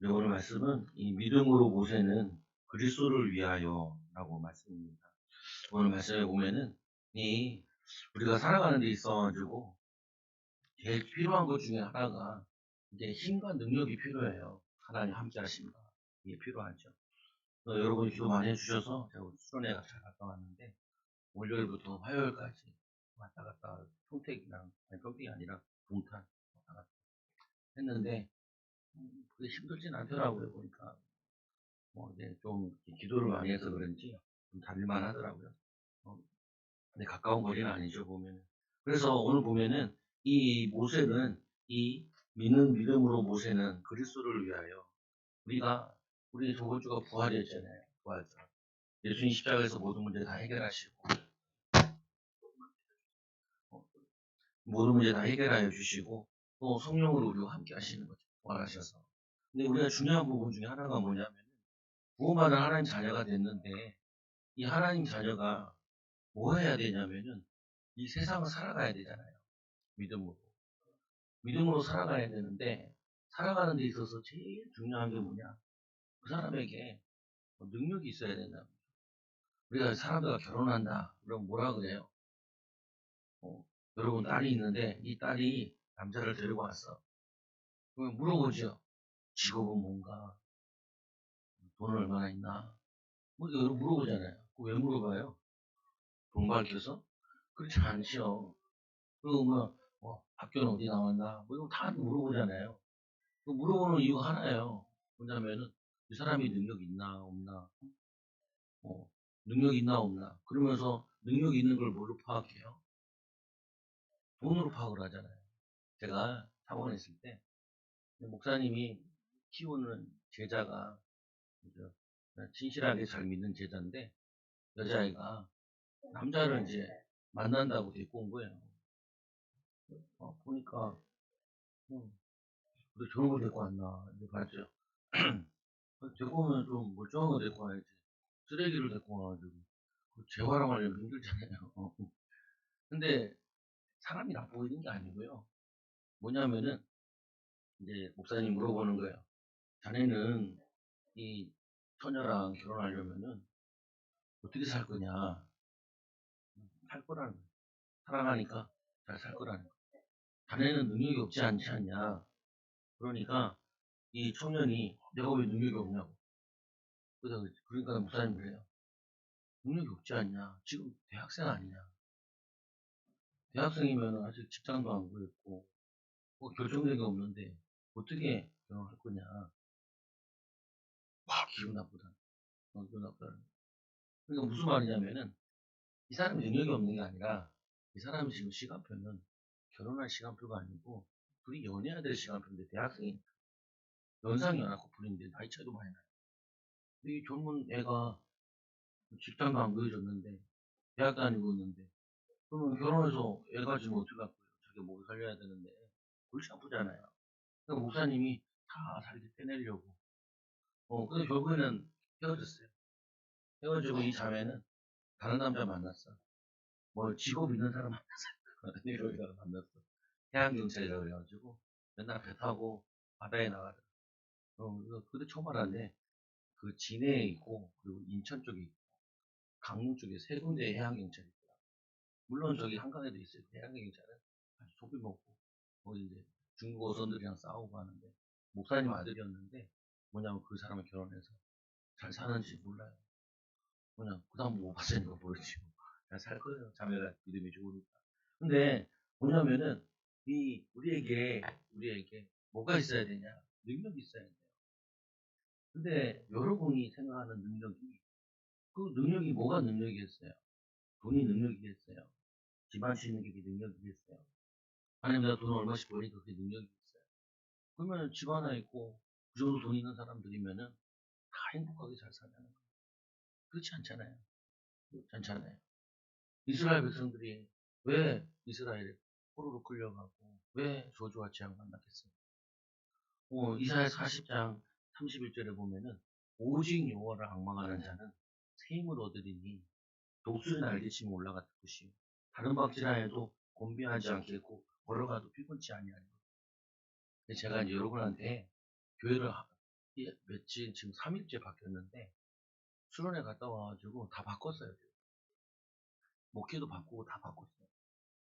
네, 오늘 말씀은 이 믿음으로 모세는 그리스도를 위하여라고 말씀입니다. 오늘 말씀에 보면은 이 우리가 살아가는 데 있어 가지고 제일 필요한 것 중에 하나가 이제 힘과 능력이 필요해요. 하나님 함께 하십니다. 이게 필요하죠. 여러분이 기도 많이 해주셔서 제가 수련회가 잘 갔다 왔는데 월요일부터 화요일까지 왔다 갔다 평택이랑 아니 평택이 아니라 동탄 왔다 갔다 했는데 그게 힘들진 않더라고요 보니까. 이제 좀 기도를 많이 해서 그런지 좀 다닐만 하더라고요. 어, 근데 가까운 거리는 아니죠, 보면은. 그래서 오늘 보면은 이 모세는 이 믿는 믿음으로 모세는 그리스도를 위하여 우리 저번 주가 부활이었잖아요. 부활절. 예수님 십자가에서 모든 문제 다 해결하시고 어, 모든 문제 다 해결하여 주시고 또 성령으로 우리와 함께 하시는 거죠. 부활하셔서. 근데 우리가 중요한 부분 중에 하나가 뭐냐면 구원받은 하나님 자녀가 됐는데 이 하나님 자녀가 뭐 해야 되냐면은 이 세상을 살아가야 되잖아요. 믿음으로. 믿음으로 살아가야 되는데 살아가는 데 있어서 제일 중요한 게 뭐냐? 그 사람에게 능력이 있어야 된다. 우리가 사람들과 결혼한다. 그럼 뭐라 그래요? 어, 여러분 딸이 있는데 이 딸이 남자를 데리고 왔어. 그러면 물어보죠. 직업은 뭔가? 돈 얼마나 있나? 뭐 이거 물어보잖아요. 왜 물어봐요? 돈 밝혀서? 그렇지 않죠. 그리고 학교는 어디 나왔나? 뭐 이거 다 물어보잖아요. 그 물어보는 이유가 하나예요. 뭐냐면은 이 사람이 능력 있나 없나, 능력 있나 없나. 그러면서 능력 있는 걸 뭘로 파악해요? 돈으로 파악을 하잖아요. 제가 사원에 있을 때 목사님이 키우는 제자가 이제 진실하게 잘 믿는 제자인데 여자애가 남자를 이제 만난다고 데리고 온 거예요. 보니까 너 저런 걸 데리고 왔나 이제 봤죠. 데리고 오면 좀 멀쩡한 거 데리고 와야지. 쓰레기를 데리고 와가지고 재활용하려면 힘들잖아요. 근데 사람이 나쁘고 이런 게 아니고요. 뭐냐면은 이제 목사님 물어보는 거예요. 자네는 이 처녀랑 결혼하려면은 어떻게 살 거냐? 살 거라는 거예요. 사랑하니까 잘 살 거라는 거예요. 자네는 능력이 없지 않지 않냐? 그러니까 이 청년이 내가 왜 능력이 없냐고. 그러니까 목사님 그래요. 능력이 없지 않냐? 지금 대학생 아니냐? 대학생이면 아직 직장도 안 구했고 결정된 게 없는데 어떻게 결혼할 거냐? 와 기분 나쁘다. 기분 나쁘다. 그러니까 무슨 말이냐면은 이 사람이 능력이 없는 게 아니라 이 사람이 지금 시간표는 결혼할 시간표가 아니고 둘이 연애해야 될 시간표인데 대학생이 연상이 연하 커플인데 나이 차이도 많이 나요. 이 젊은 애가 직장도 안 구해줬는데 대학 다니고 있는데 그러면 결혼해서 애 가지면 어떡할 거예요? 자기 목을 살려야 되는데 골치 아프잖아요. 그러니까 목사님이 다 살게 빼내려고 근데 결국에는 헤어졌어요. 헤어지고 이 자매는 다른 남자 만났어. 뭐 직업 있는 사람 만났어. 이러다가 만났어. 해양경찰이라고 그래가지고 맨날 배 타고 바다에 나가더라. 근데 처음 알았네. 그 진해에 있고 그리고 인천 쪽에 있고 강릉 쪽에 세 군데의 해양경찰이 있더라. 물론 저기 한강에도 있어요. 해양경찰은 아주 소비 먹고 거기 이제 중국 어선들이랑 싸우고 하는데 목사님 아들이었는데 뭐냐면 그 사람을 결혼해서 잘 사는지 몰라요. 그냥 그 다음 못 봤으니까 모르지. 잘 살 거예요. 자매가 믿음이 좋으니까. 근데 뭐냐면은 우리에게 뭐가 있어야 되냐? 능력이 있어야 돼요. 근데 여러분이 생각하는 능력이 그 능력이 뭐가 능력이겠어요? 돈이 능력이겠어요? 집안 짓는 게 능력이겠어요? 아니면 내가 돈 얼마씩 버니까 그게 능력이겠어요? 그러면 집 하나 있고 그 정도 돈 있는 사람들이면은 다 행복하게 잘 사는 거예요. 그렇지 않잖아요. 그렇지 않잖아요. 이스라엘 백성들이 왜 이스라엘에 포로로 끌려가고 왜 저주와 재앙 만났겠어요? 이사야 40장 31절에 보면은 오직 여호와를 앙망하는 자는 새 힘을 얻으리니 독수리 날개치며 올라갔다 것이요 다른 박질하여도 곤비하지 않겠고 걸어가도 피곤치 아니하리라. 제가 이제 여러분한테 교회를 예, 며칠, 지금 3일째 바뀌었는데, 수련회 갔다 와가지고 다 바꿨어요. 목회도 바꾸고 다 바꿨어요.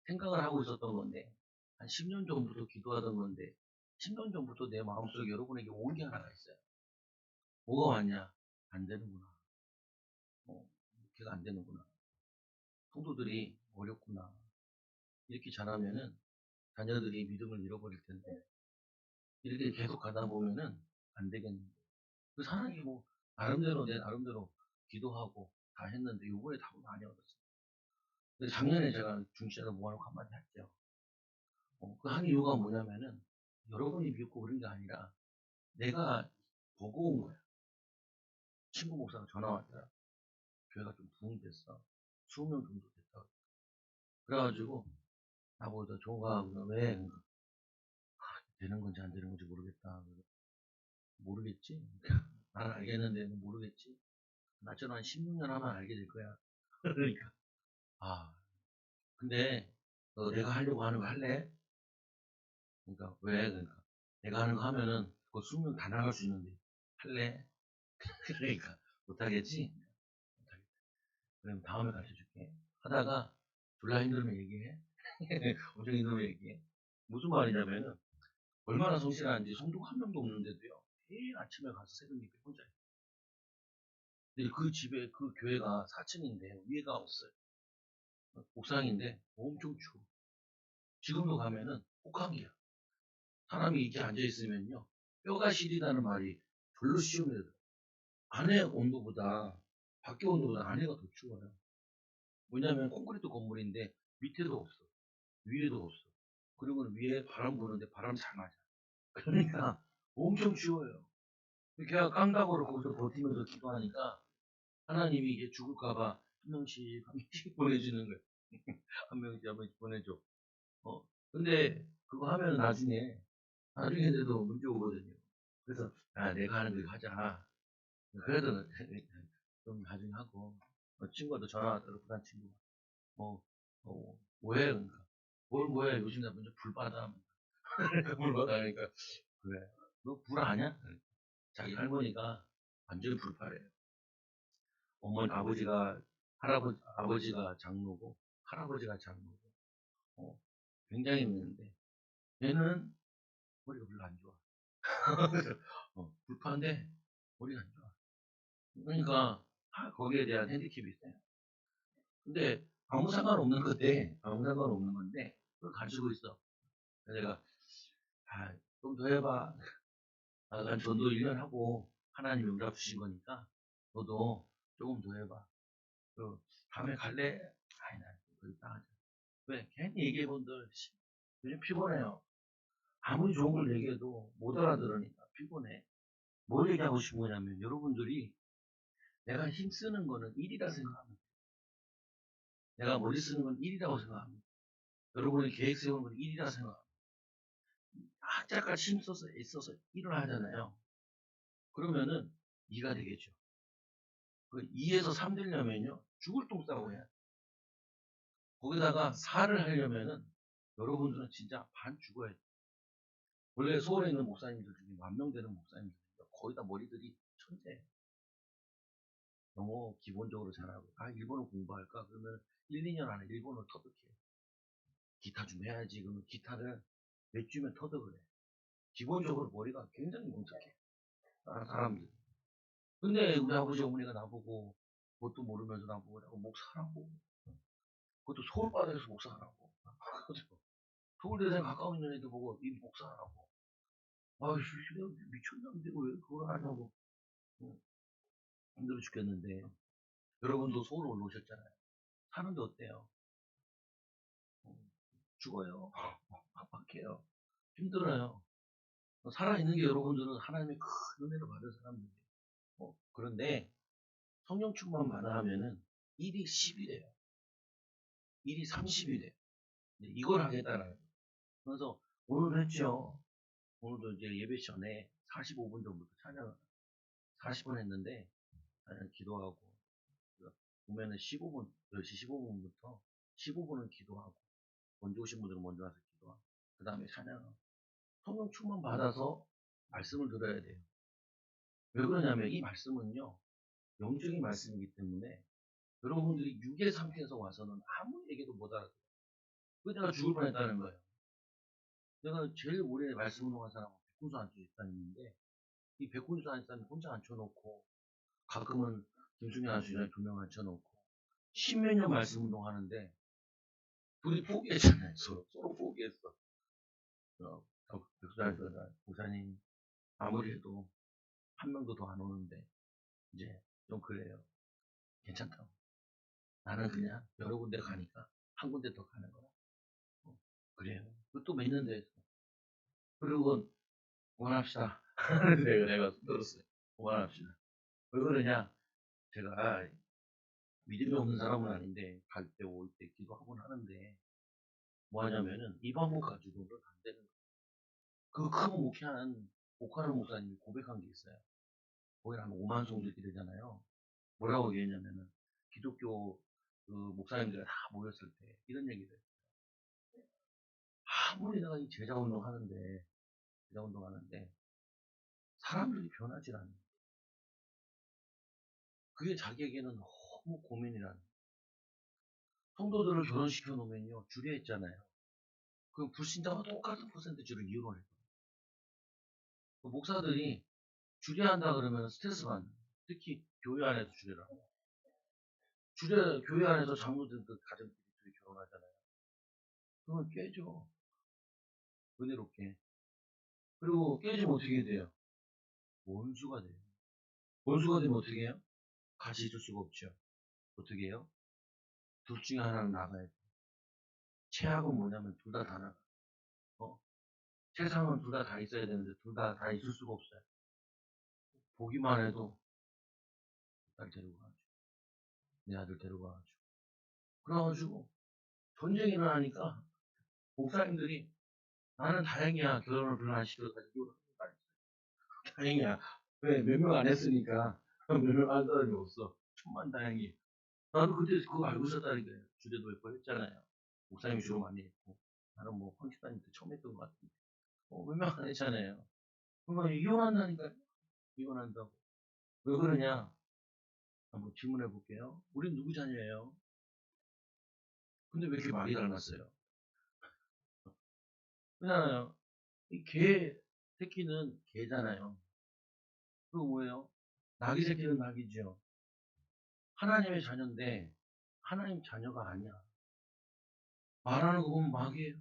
생각을 하고 있었던 건데, 한 10년 전부터 기도하던 건데, 10년 전부터 내 마음속에 여러분에게 온 게 하나가 있어요. 뭐가 왔냐? 안 되는구나. 목회가 안 되는구나. 성도들이 어렵구나. 이렇게 잘하면은 자녀들이 믿음을 잃어버릴 텐데, 이렇게 계속 가다 보면은 안 되겠는데. 그 사람이 뭐, 나름대로, 내 나름대로 기도하고 다 했는데, 요번에 답을 많이 얻었어요. 근데 작년에 제가 중시하다 모아놓고 한마디 할게요. 그 한 이유가 뭐냐면은, 여러분이 믿고 그런 게 아니라, 내가 보고 온 거야. 친구 목사가 전화 왔더라. 교회가 좀 부흥됐어. 20명 정도 됐다. 그래가지고, 나보고 더 종가, 왜? 되는 건지 안 되는 건지 모르겠다. 모르겠지? 나는 알겠는데, 모르겠지? 나처럼 한 16년 하면 알게 될 거야. 그러니까, 아, 근데, 내가 하려고 하는 거 할래? 그러니까, 왜? 그러니까, 내가 하는 거 하면은, 그 20명 다 나갈 수 있는데, 할래? 그러니까, 못하겠지? 못하겠다. 그럼 다음에 가르쳐 줄게. 하다가, 졸라 힘들면 얘기해. 엄청 힘들면 얘기해. 무슨 말이냐면은, 얼마나 성실한지 성도가 한 명도 없는데도요, 매일 아침에 가서 새벽 예배 혼자 해요. 근데 그 집에, 그 교회가 4층인데, 위에가 없어요. 옥상인데, 엄청 추워. 지금도 가면은, 혹한기야. 사람이 이렇게 앉아있으면요, 뼈가 시리다는 말이 별로 시원해요. 안에 온도보다, 밖에 온도보다 안에가 더 추워요. 왜냐면 콘크리트 건물인데, 밑에도 없어. 위에도 없어. 그리고 위에 바람 부는데 바람 잘 맞아. 그러니까 엄청 추워요. 걔가 깡다구로 거기서 버티면서 기도하니까 하나님이 이제 죽을까봐 한 명씩 보내주는 거예요. 한 명씩 보내줘. 근데 그거 하면 나중에도 문제 오거든요. 그래서, 내가 하는 거 하자. 그래도 좀 나중에 하고, 친구도 전화 왔더라고, 부산 친구가. 뭐해? 그러니까. 뭘 뭐해? 요즘 나 먼저 불 받아. 불 받아니까, 그래. 너 불 아냐? 자기 할머니가 완전히 불파래요. 아버지가, 아버지가 장로고, 할아버지가 장로고, 어, 굉장히 있는데, 얘는 머리가 별로 안 좋아. 불파인데, 머리가 안 좋아. 그러니까, 거기에 대한 핸디캡이 있어요. 근데, 아무 상관없는 건데, 그걸 가지고 있어. 그래서 내가, 좀 더 해봐. 난 전도 1년 하고, 하나님 응답 주신 거니까, 너도 조금 더 해봐. 다음에 갈래? 아니, 난 거기 나가자. 왜? 괜히 얘기해본들, 요즘 피곤해요. 아무리 좋은 걸 얘기해도 못 알아들으니까 피곤해. 뭘 얘기하고 싶은 거냐면, 여러분들이 내가 힘쓰는 거는 일이라 생각합니다. 내가 머리 쓰는 건 일이라고 생각합니다. 여러분이 계획 세우는 건 일이라 생각합니다. 학자까지 힘써서 애써서 일을 하잖아요. 그러면은 2가 되겠죠. 2에서 3 되려면요, 죽을 똥 싸고 해야 돼. 거기다가 4를 하려면은 여러분들은 진짜 반 죽어야 돼. 원래 서울에 있는 목사님들 중에 10,000명 되는 목사님들 거의 다 머리들이 천재예요. 영어 기본적으로 잘하고, 일본어 공부할까? 그러면 1, 2년 안에 일본어를 터득해요. 기타 좀 해야지. 그러면 기타를 몇 주면 터득을 해. 기본적으로 머리가 굉장히 멍청해. 사람들. 근데 우리 아버지 어머니가 나보고, 그것도 모르면서 나보고, 목사라고. 그것도 서울바다에서 목사하라고. 서울대생 가까운 있는 애들 보고, 이 목사하라고. 내가 미쳤는데 왜 그걸 하냐고. 응, 힘들어 죽겠는데. 여러분도 서울 올라오셨잖아요. 사는데 어때요? 죽어요. 팍팍해요. 힘들어요. 살아있는 게 여러분들은 하나님의 큰 은혜를 받은 사람들이에요. 그런데 성령 충만 받아 하면은 일이 10이 돼요. 일이 30이 돼요. 이걸 하겠다는 거예요. 그래서 오늘 했죠. 오늘도 이제 예배 전에 45분 전부터 찬양을 40분 했는데, 기도하고, 보면은 15분, 10시 15분부터 15분은 기도하고, 먼저 오신 분들은 먼저 와서 기도하고, 그 다음에 찬양하고, 성령 충만 받아서 말씀을 들어야 돼요. 왜 그러냐면 이 말씀은요, 영적인 말씀이기 때문에 여러분들이 육의 상태에서 와서는 아무리 얘기해도 못 알아들어요. 그 내가 죽을 뻔했다는 거예요. 내가 제일 오래 말씀 운동한 사람은 백군수 안주 집사님인데, 이 백군수 안주사님 혼자 앉혀놓고, 가끔은 김승현 안주사님 2명 앉혀놓고, 십몇 년 말씀 운동하는데, 둘이 포기했잖아요. 서로 포기했어. 백수사님, 목사님, 아무리 해도 한 명도 더 안 오는데, 이제 좀 그래요. 괜찮다고. 나는 그냥 여러 군데 가니까 한 군데 더 가는 거야. 그래요. 그것도 몇 년 됐어. 그리고 그만합시다. 내가 들었어요. 그만합시다. 왜 그러냐? 제가 믿음이 없는 사람은 아닌데 갈 때 올 때 기도하곤 하는데 뭐 하냐면은 이 방법 가지고는 안 되는 거예요. 그 큰 목회한 목하는 목사님이 고백한 게 있어요. 거기 한 5만 성도들이 되잖아요. 뭐라고 얘기했냐면은 기독교 그 목사님들 다 모였을 때 이런 얘기를 해요. 아무리 내가 이 제자 운동하는데 사람들이 변하지 않는 거예요. 그게 자기에게는 너무 고민이라는 거예요. 성도들을 결혼시켜 놓으면요 주례했잖아요. 그 불신자와 똑같은 퍼센트지를 이혼을 해요. 그 목사들이 주례한다 그러면 스트레스 받는 거예요. 특히 교회 안에서 주례를 하고 교회 안에서 장로들도 가정끼리 둘이 결혼하잖아요. 그러면 깨져. 은혜롭게. 그리고 깨지면 어떻게 돼요? 원수가 돼요. 원수가 되면 어떻게 해요? 같이 있을 수가 없죠. 어떻게 해요? 둘 중에 하나는 나가야 돼. 최악은 뭐냐면 둘 다 나가. 어? 세상은 둘 다 있어야 되는데 둘 다 있을 수가 없어요. 보기만 해도 딸 데리고 가죠. 내 아들 데리고 가죠. 그래가지고 전쟁이 일어나니까 목사님들이 나는 다행이야. 결혼을 별로 안 시켜가지고 다행이야. 왜? 몇 명 안 했으니까 몇 명 한 사람이 없어. 천만 다행히. 나도 그때 그거 알고 있었다니까요. 주례도 몇 번 했잖아요. 목사님이 주로 많이 했고 나는 뭐 황식사님 때 처음 했던 것 같은데 몇 명 안 했잖아요. 그러니까 이혼한다니까. 이혼한다고. 왜 그러냐? 한번 질문해 볼게요. 우린 누구 자녀예요? 근데 왜 이렇게 말이 달랐어요? 그잖아요. 이 개 새끼는 개잖아요. 그거 뭐예요? 낙이 새끼는 낙이죠. 하나님의 자녀인데 하나님 자녀가 아니야. 말하는 거 보면 막이에요.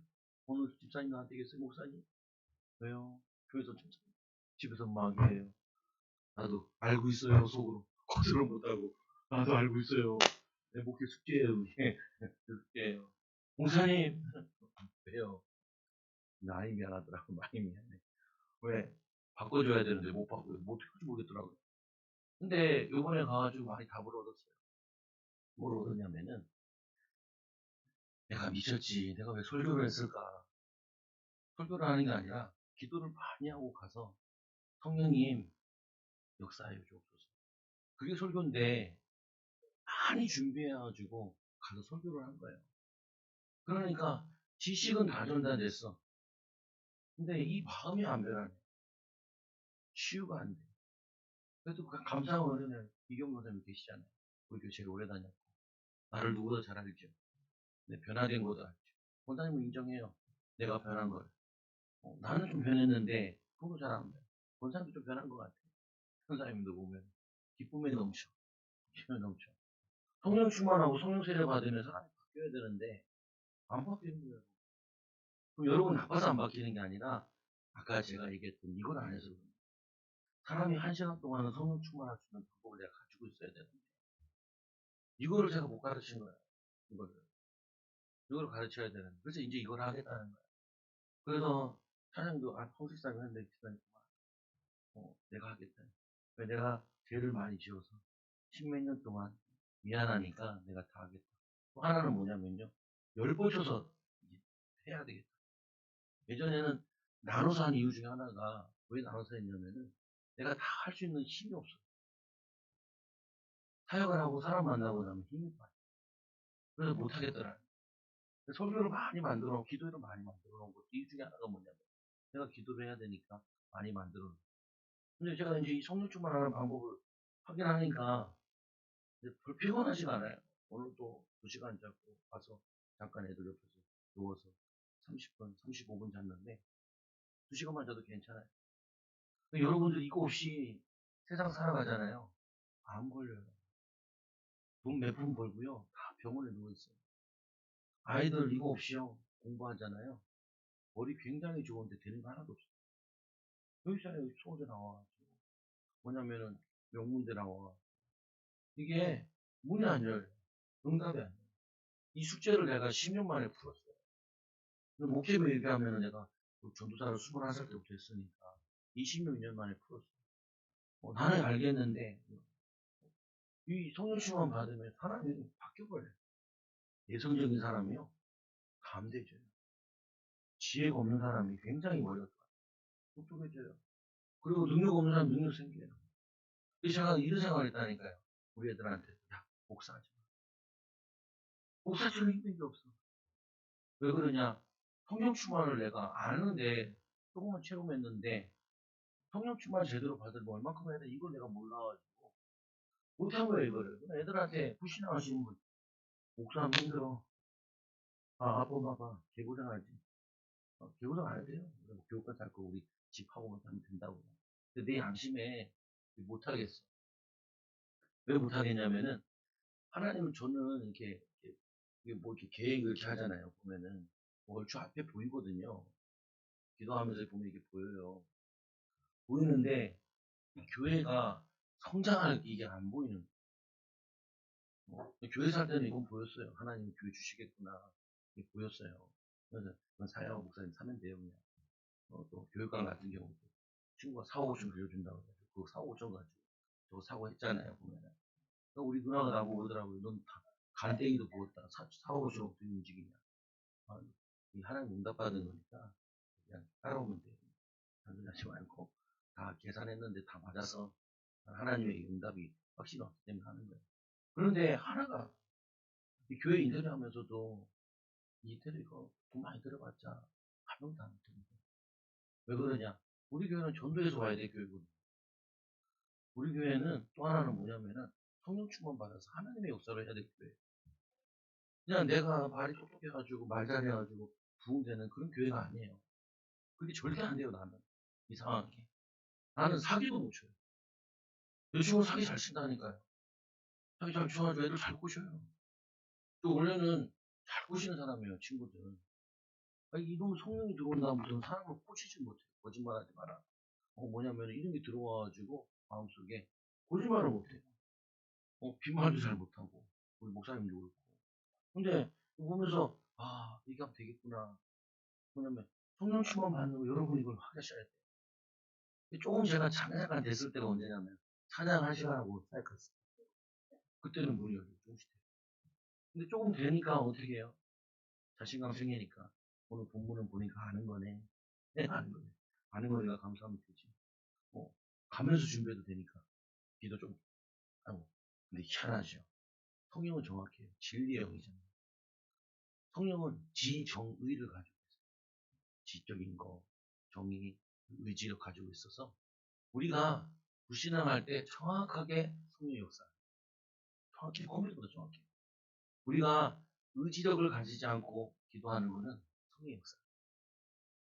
오늘 집사님 나한테 얘기했어요. 목사님. 왜요? 교회에서 집에서 막이에요. 나도 알고 있어요. 속으로. 거절을 못하고. 나도 알고 있어요. 내 목회 숙제예요. 이게. 숙제예요. 목사님. 왜요? 많이 미안하더라고. 많이 미안해. 왜? 바꿔줘야 되는데 못 바꿔요. 뭐 어떻게 할지 모르겠더라고요. 근데 요번에 가가지고 많이 답을 얻었어요. 뭘 얻었냐면은 내가 미쳤지. 내가 왜 설교를 했을까? 설교를 하는 게 아니라 기도를 많이 하고 가서 성령님 역사해 주옵소서. 그게 설교인데 많이 준비해가지고 가서 설교를 한 거예요. 그러니까 지식은 다 전달됐어. 근데 이 마음이 안 변하네. 치유가 안 돼. 그래도 감사한 은혜는 이경 선생님 계시잖아요. 우리 교체를 오래 다녔고 나를 누구보다 잘 알죠. 내 변화된 것도 알죠. 원장님은 인정해요. 내가 변한 걸. 나는 좀 변했는데 그거 잘 안 돼. 원장님도 좀 변한 것 같아. 선사님도 보면 기쁨에 넘쳐. 기쁨에 넘쳐. 성령 충만하고 성령 세례 받으면 사람이 바뀌어야 되는데 안 바뀌는 거예요. 그럼 여러분 나빠서 안 바뀌는 게 아니라 아까 제가 얘기했던 이걸 안 해서 그래요. 사람이 한 시간 동안은 성령 충만할 수 있는 방법을 내가 가지고 있어야 되는데 이거를 제가 못 가르친 거예요. 이거를. 이걸 가르쳐야 되는데 그래서 이제 이걸 하겠다는 거예요. 그래서 사장님도 성실사님 했는데 기사님 내가 하겠다. 왜 내가 죄를 많이 지어서 십몇 년 동안 미안하니까 내가 다 하겠다. 또 하나는 뭐냐면요. 열보셔서 해야 되겠다. 예전에는 나눠서 한 이유 중에 하나가 왜 나눠서 했냐면은 내가 다 할 수 있는 힘이 없어. 사역을 하고 사람 만나고 나면 힘이 빠져. 그래서 못 하겠더라. 설교를 많이 만들어 놓고 기도를 많이 만들어 놓은 것도 이유 중에 하나가 뭐냐면 내가 기도를 해야 되니까 많이 만들어 놓은 근데 제가 이제 이 성령 충만하는 방법을 확인하니까 이제 별로 피곤하지가 않아요. 오늘 또 2시간 자고 가서 잠깐 애들 옆에서 누워서 30분, 35분 잤는데 2시간만 자도 괜찮아요. 여러분들 이거 없이 세상 살아가잖아요. 안 걸려요. 돈 몇 푼 벌고요. 다 병원에 누워있어요. 아이들 이거 없이요. 공부하잖아요. 머리 굉장히 좋은데 되는 거 하나도 없어요. 여기 있잖아요. 여기 서울대 나와. 뭐냐면은 명문대 나와. 이게 문이 안 열려요. 응답이 안 돼요. 이 숙제를 내가 10년 만에 풀었어요. 근데 목회를 얘기하면은 내가 그 전도사를 21살 때부터 했으니까 20몇 년 만에 풀었어요. 나는 알겠는데 이 성령충만 받으면 사람이 바뀌어버려요. 예성적인 사람이요. 감대져요. 지혜가 없는 사람이 굉장히 머리가 좋아요. 똑똑해져요. 그리고 능력 없는 사람 능력 생겨요. 그래서 제가 이런 생각을 했다니까요. 우리 애들한테. 야, 목사하지 마. 목사처럼 힘든 게 없어. 왜 그러냐? 성령 충만을 내가 아는데 조금만 체험했는데 성령 충만 제대로 받으려면 얼만큼 해야 돼? 이걸 내가 몰라가지고 못한 거예요 이거를. 그냥 애들한테 불신앙하시는 분 목사하면 힘들어. 아 아빠 봐봐 개고생하지. 개고생 안 해도 돼요. 교육과 살거 우리 집하고만 하면 된다고. 근데 내 양심에 못하겠어. 왜 못하겠냐면은 하나님은 저는 이게 뭐 이렇게 계획을 이렇게 하잖아요. 보면은 뭐 얼추 앞에 보이거든요. 기도하면서 보면 이게 보여요. 보이는데 교회가 성장할 이게 안 보이는 교회 살 때는 이건 보였어요. 하나님 교회 주시겠구나. 이게 보였어요. 그래서 이건 사회와 목사님 사면 돼요. 그냥. 또 교육관 같은 경우도 친구가 4억 5천 빌려준다고 해서 그 4억 5천 가지고 저거 사고 했잖아요. 보면은. 그러니까 우리 누나가 나보고 그러더라고요. 넌 다 간땡이도 부었다. 4억 5천 어떻게 움직이냐. 아, 이 하나님 응답받은 거니까 그냥 따라오면 돼요. 단순하지 말고 다 계산했는데 다 맞아서 하나님의 응답이 확실히 왔기 때문에 하는 거예요. 그런데 하나가 이 교회 인터뷰 하면서도 이 인터뷰 이거 돈 많이 들어봤자 한 명도 안 듣는 거예요. 왜 그러냐? 우리 교회는 전도에서 와야 돼, 교육은. 우리 교회는 또 하나는 뭐냐면은 성령 충만 받아서 하나님의 역사를 해야 돼, 교회. 그냥 내가 말이 똑똑해가지고 말 잘해가지고 부흥되는 그런 교회가 아니에요. 그게 절대 안 돼요, 나는. 이상하게. 나는 사기도 못 쳐요. 내 친구는 사기 잘 친다니까요. 사기 잘 쳐가지고 애들 잘 꼬셔요. 또 원래는 잘 꼬시는 사람이에요, 친구들은. 아니, 이놈 성령이 들어온다 무슨 사람을 꼬시지 못해. 거짓말하지 마라. 뭐냐면 이런 게 들어와가지고 마음속에 거짓말을 못해요. 빈말도 잘 못하고 우리 목사님도 그렇고. 근데 보면서 아 이게 하면 되겠구나. 뭐냐면 성령 충만 받는 거 여러분 이걸 하셔야 돼요. 조금 제가 찬양가 됐을 때가 언제냐면 찬양하시라고 사역했어요. 그때는 문이 열려요. 조금씩. 근데 조금 되니까 어떻게 해요? 자신감 생기니까 오늘 본문은 보니까 아는 거네. 네, 아는 거네. 아는 거니까 감사하면 되지. 가면서 준비해도 되니까 기도 좀 하고. 근데 희한하죠. 성령은 정확해요. 진리의 영이잖아요. 성령은 지정의를 가지고 있어요. 지적인 거, 정의, 의지를 가지고 있어서 우리가 불신앙할 때 정확하게 성령의 역사, 정확히 컴퓨터보다 정확해. 우리가 의지력을 가지지 않고 기도하는 것은 성령의 역사.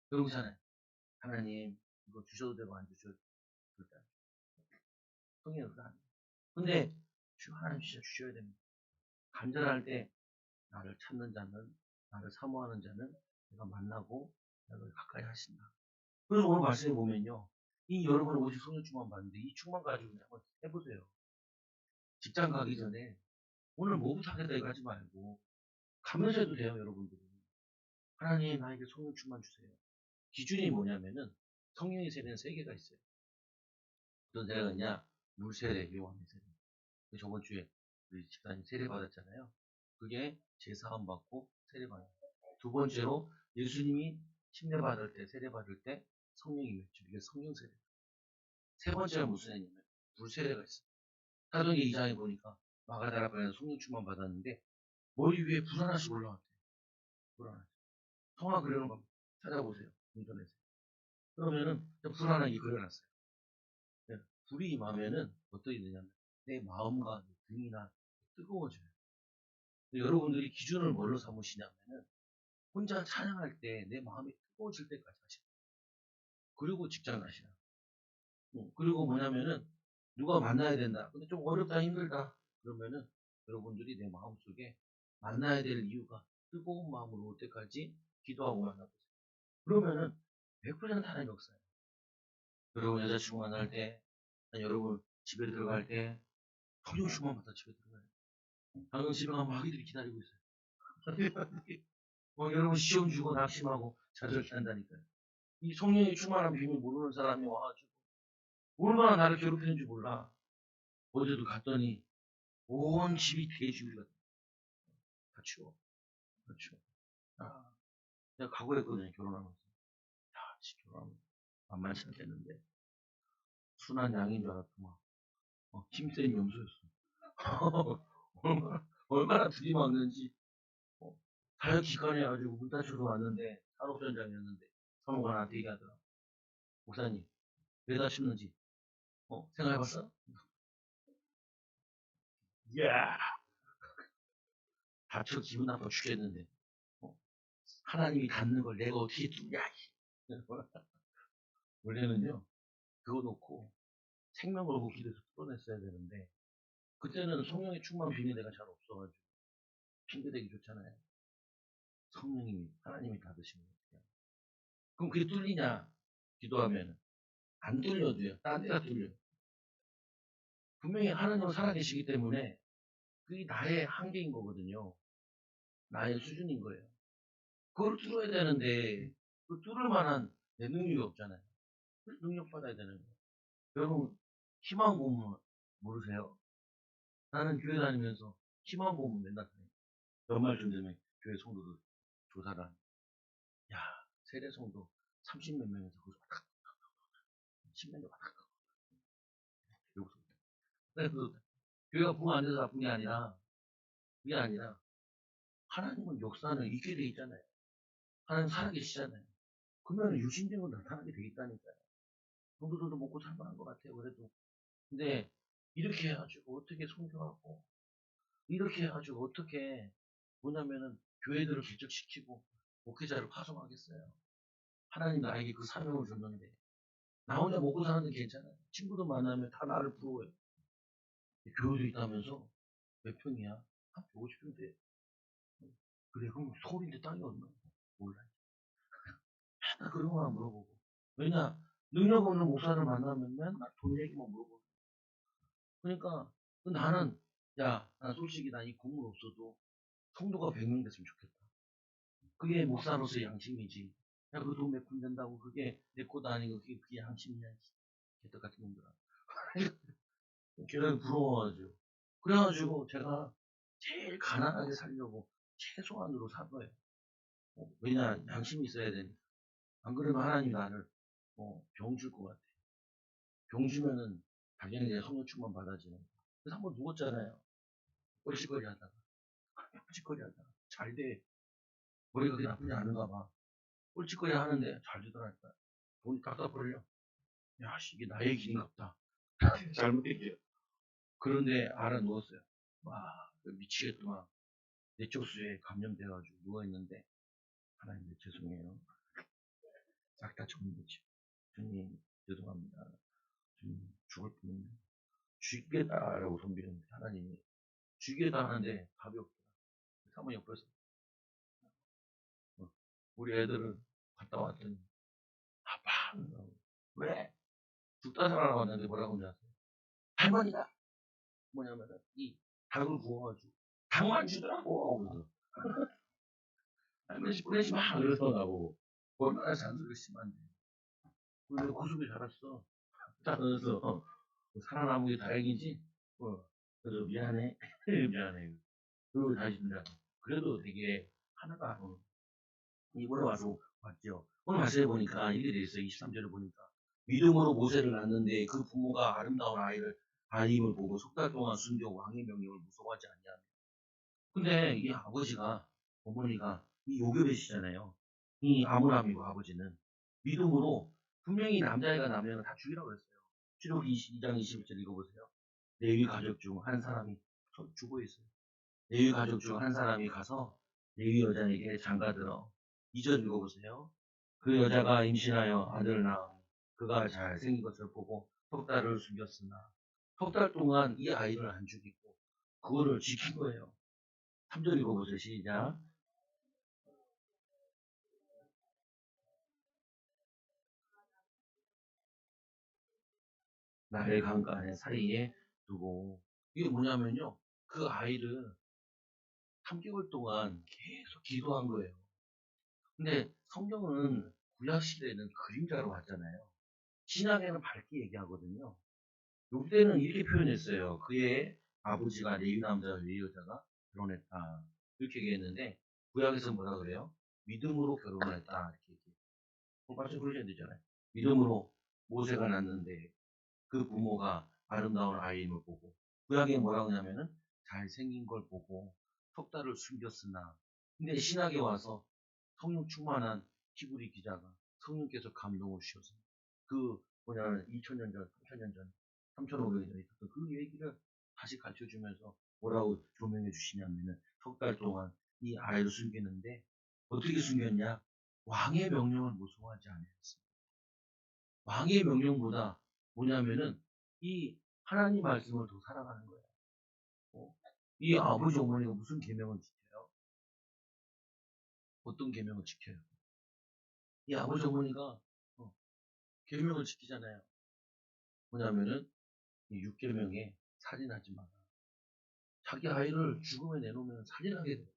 그러잖아요. 하나님 이거 주셔도 되고 안 주셔도 절대 안 돼요. 성령의 역사 안 돼요. 근데 주 하나님 진짜 주셔야 됩니다. 간절할 때 나를 찾는 자는 나를 사모하는 자는 내가 만나고 나를 가까이 하신다. 그래서 오늘 말씀해 보면요. 이 여러분 오직 성령 충만 받는데 이 충만 가지고 한번 해보세요. 직장 가기 전에 오늘 뭐부터 하겠다 이거 하지 말고 가면서 해도 돼요 여러분들이. 하나님 나에게 성령 충만 주세요. 기준이 뭐냐면은 성령의 세례는 3개가 있어요. 어떤 세례가 있냐? 물 세례, 요한의 세례. 저번 주에 우리 집사님 세례 받았잖아요. 그게 제사함 받고 세례 받아요. 두 번째로 예수님이 침례 받을 때 세례 받을 때 성령이 맺죠. 이게 성령 세례. 세 번째가 무슨 애냐면 물 세례가 있어요. 사도행전 2장에 보니까 마가다라바에서 성령 충만 받았는데 머리 위에 불 하나씩 올라왔대요. 불 하나씩. 성화 그려놓은 거 찾아보세요. 인터넷에. 그러면은 불 하나 이 그려놨어요. 불이 임하면은 어떻게 되냐면 내 마음과 내 등이나 뜨거워져요. 여러분들이 기준을 뭘로 삼으시냐면은 혼자 찬양할 때 내 마음이 뜨거워질 때까지 하시고, 그리고 직장 가시라. 그리고 뭐냐면은 누가 만나야 된다. 근데 좀 어렵다, 힘들다. 그러면은 여러분들이 내 마음속에 만나야 될 이유가 뜨거운 마음으로 올 때까지 기도하고 만나보세요. 그러면은 100% 하나님 역사예요. 여러분 여자친구 만날 때, 아니, 여러분 집에 들어갈 때 성령 충만 받아 집에 들어가요. 방금 집에 가면 아기들이 기다리고 있어요. 여러분 시험 주고 낙심하고 좌절케 한다니까요. 이 성령의 충만한 비밀 모르는 사람이 와가지고 얼마나 나를 괴롭히는지 몰라. 어제도 갔더니 온 집이 돼지우리 같아. 다 치워. 다 치워. 아, 내가 각오했거든요, 결혼하면서. 야, 진짜 결혼하면 만만치 않겠는데. 순한 양인 줄 알았더만. 힘센 염소였어. 얼마나 들이막는지. 사역 기간에 가지고 문 닫혀서 왔는데, 산업전장이었는데, 사모가 나한테 얘기하더라. 목사님, 왜 다쳤는지, 생각해봤어? 이야, 다쳐 기분 나빠 죽겠는데. 어, 하나님이 닫는 걸 내가 어떻게 뚫냐, 원래는요, 그거 놓고 생명 걸고 길에서 뚫어냈어야 되는데, 그때는 성령의 충만 비밀대가 잘 없어가지고, 핑계대기 좋잖아요. 성령님이, 하나님이 닫으시면 어떡해요. 그럼 그게 뚫리냐? 기도하면. 안 뚫려도요. 딴 데가 뚫려. 분명히 하나님은 살아계시기 때문에 그게 나의 한계인 거거든요. 나의 수준인 거예요. 그걸 뚫어야 되는데 그 뚫을 만한 내 능력이 없잖아요. 그래서 능력 받아야 되는 거예요. 여러분 희망 고문 모르세요? 나는 교회 다니면서 희망 고문 맨날 다녀요. 연말쯤 되면 교회 성도들 조사를 하는. 야, 세례 성도 30몇 명에서 거기서 왔다 10몇 명 왔다 갔다. 그래서 교회가 부흥 안 돼서 나쁜 게 아니라, 그게 아니라 하나님은 역사는 있게 돼 있잖아요. 하나님 살아계시잖아요. 그러면 유신적으로 나타나게 돼 있다니까요. 성도들도 먹고 살만한 것 같아요. 그래도. 근데 이렇게 해가지고 어떻게 선교하고, 이렇게 해가지고 어떻게, 뭐냐면은 교회들을 개척시키고 목회자를 파송하겠어요. 하나님 나에게 그 사명을 줬는데 나 혼자 먹고 사는데 괜찮아요. 친구들 만나면 다 나를 부러워요. 교회도 있다면서 몇 평이야? 한 150평 돼. 그래, 그럼 서울인데 땅이 얼마? 몰라. 맨날 그런 거만 물어보고. 왜냐? 능력 없는 목사를 만나면 맨날 돈 얘기만 물어보고. 그러니까 나는, 야, 난 솔직히 난 이 국물 없어도 성도가 100명 됐으면 좋겠다. 그게 목사로서의 양심이지. 야, 그 돈 몇 푼 된다고 그게 내 것도 아니고 그게 양심이냐. 개떡 같은 놈들아. 걔는 부러워가지고. 그래가지고 제가 제일 가난하게 살려고 최소한으로 산 거예요. 왜냐, 양심이 있어야 되니까. 안 그러면 하나님 나를 병 줄 것 같아. 병 주면은 당연히 내 성령충만 받아지는. 그래서 한번 누웠잖아요. 뻘짓거리 하다가. 뻘짓거리 하다가. 잘 돼. 머리가 그렇게 나쁘지 않은가 봐. 뻘짓거리 하는데 잘 되더라니까. 돈이 딱딱 벌려. 야, 이게 나의 길인갑다. 잘못 얘기해요. 그런데 알아 누웠어요. 와, 미치겠더만. 내적 수에 감염돼가지고 누워있는데, 하나님 죄송해요. 싹 다 정리했죠. 주님, 죄송합니다. 주님, 죽을 뻔했네. 죽겠다라고 손비는데, 하나님이 죽겠다 하는데 답이 없더라. 사모님 옆에서, 우리 애들은 갔다 왔더니, 아빠! 왜? 죽다 살아나왔는데 뭐라고 하냐. 할머니가 뭐냐면은, 이 닭을 구워가지고, 닭만 주더라고. 할머니 보내지 마! 그러더라고. 얼마나 잔소리가 심한데. 그래서 구속이 자랐어. 자라서, 살아남은 게 다행이지. 그래서 미안해. 미안해. 그리고 다시 준다. 그래도 되게 하나가, 이번에 와서 봤죠. 오늘 말씀해 보니까 이렇게 돼 있어요. 23절을 보니까. 믿음으로 모세를 낳는데 그 부모가 아름다운 아이임을 보고 석 달 동안 순교 왕의 명령을 무서워하지 않냐. 근데 이 아버지가, 어머니가 이 요괴배시잖아요. 이 아므람이고 아버지는 믿음으로 분명히 남자애가 나면 다 죽이라고 했어요. 출애굽기 22장 21절 읽어보세요. 레위 가족 중 한 사람이 죽어 있어요. 레위 가족 중 한 사람이 가서 레위 여자에게 장가들어. 2절 읽어보세요. 그 여자가 임신하여 아들을 낳아 그가 잘 생긴 것을 보고 석 달을 숨겼으나 석 달 동안 이 아이를 안 죽이고 그거를 지킨 거예요. 3절 읽어보세요. 시작. 나일 강가의 사이에 두고 이게 뭐냐면요. 그 아이를 3개월 동안 계속 기도한 거예요. 근데 성경은 구약 시대에는 그림자로 왔잖아요. 신약에는 밝게 얘기하거든요. 요때는 이렇게 표현했어요. 그의 아버지가 레위 남자와 레위 여자가 결혼했다. 이렇게 얘기했는데 구약에서 뭐라 그래요? 믿음으로 결혼했다. 이렇게 얘기해요. 말씀 그러셔야 되잖아요. 믿음으로 모세가 낳는데 그 부모가 아름다운 아이임을 보고 구약에 뭐라고 하냐면은 잘생긴 걸 보고 석 달을 숨겼으나 근데 신약에 와서 성령 충만한 히브리 기자가 성령께서 감동을 주셔서 그 뭐냐면 2000년 전, 3000년 전, 3500년 전에 있었던 그 얘기를 다시 가르쳐 주면서 뭐라고 조명해 주시냐면은 석 달 동안 이 아이를 숨기는데 어떻게 숨겼냐? 왕의 명령을 무서워하지 않았습니다. 왕의 명령보다 뭐냐면은 이 하나님 말씀을 더 살아가는 거예요. 어? 이 아버지 어머니가 무슨 계명을 지켜요? 어떤 계명을 지켜요? 이 아버지 어머니가 계명을 지키잖아요. 뭐냐면은 이 6계명에 살인하지 마라. 자기 아이를 죽음에 내놓으면 살인하게 돼요.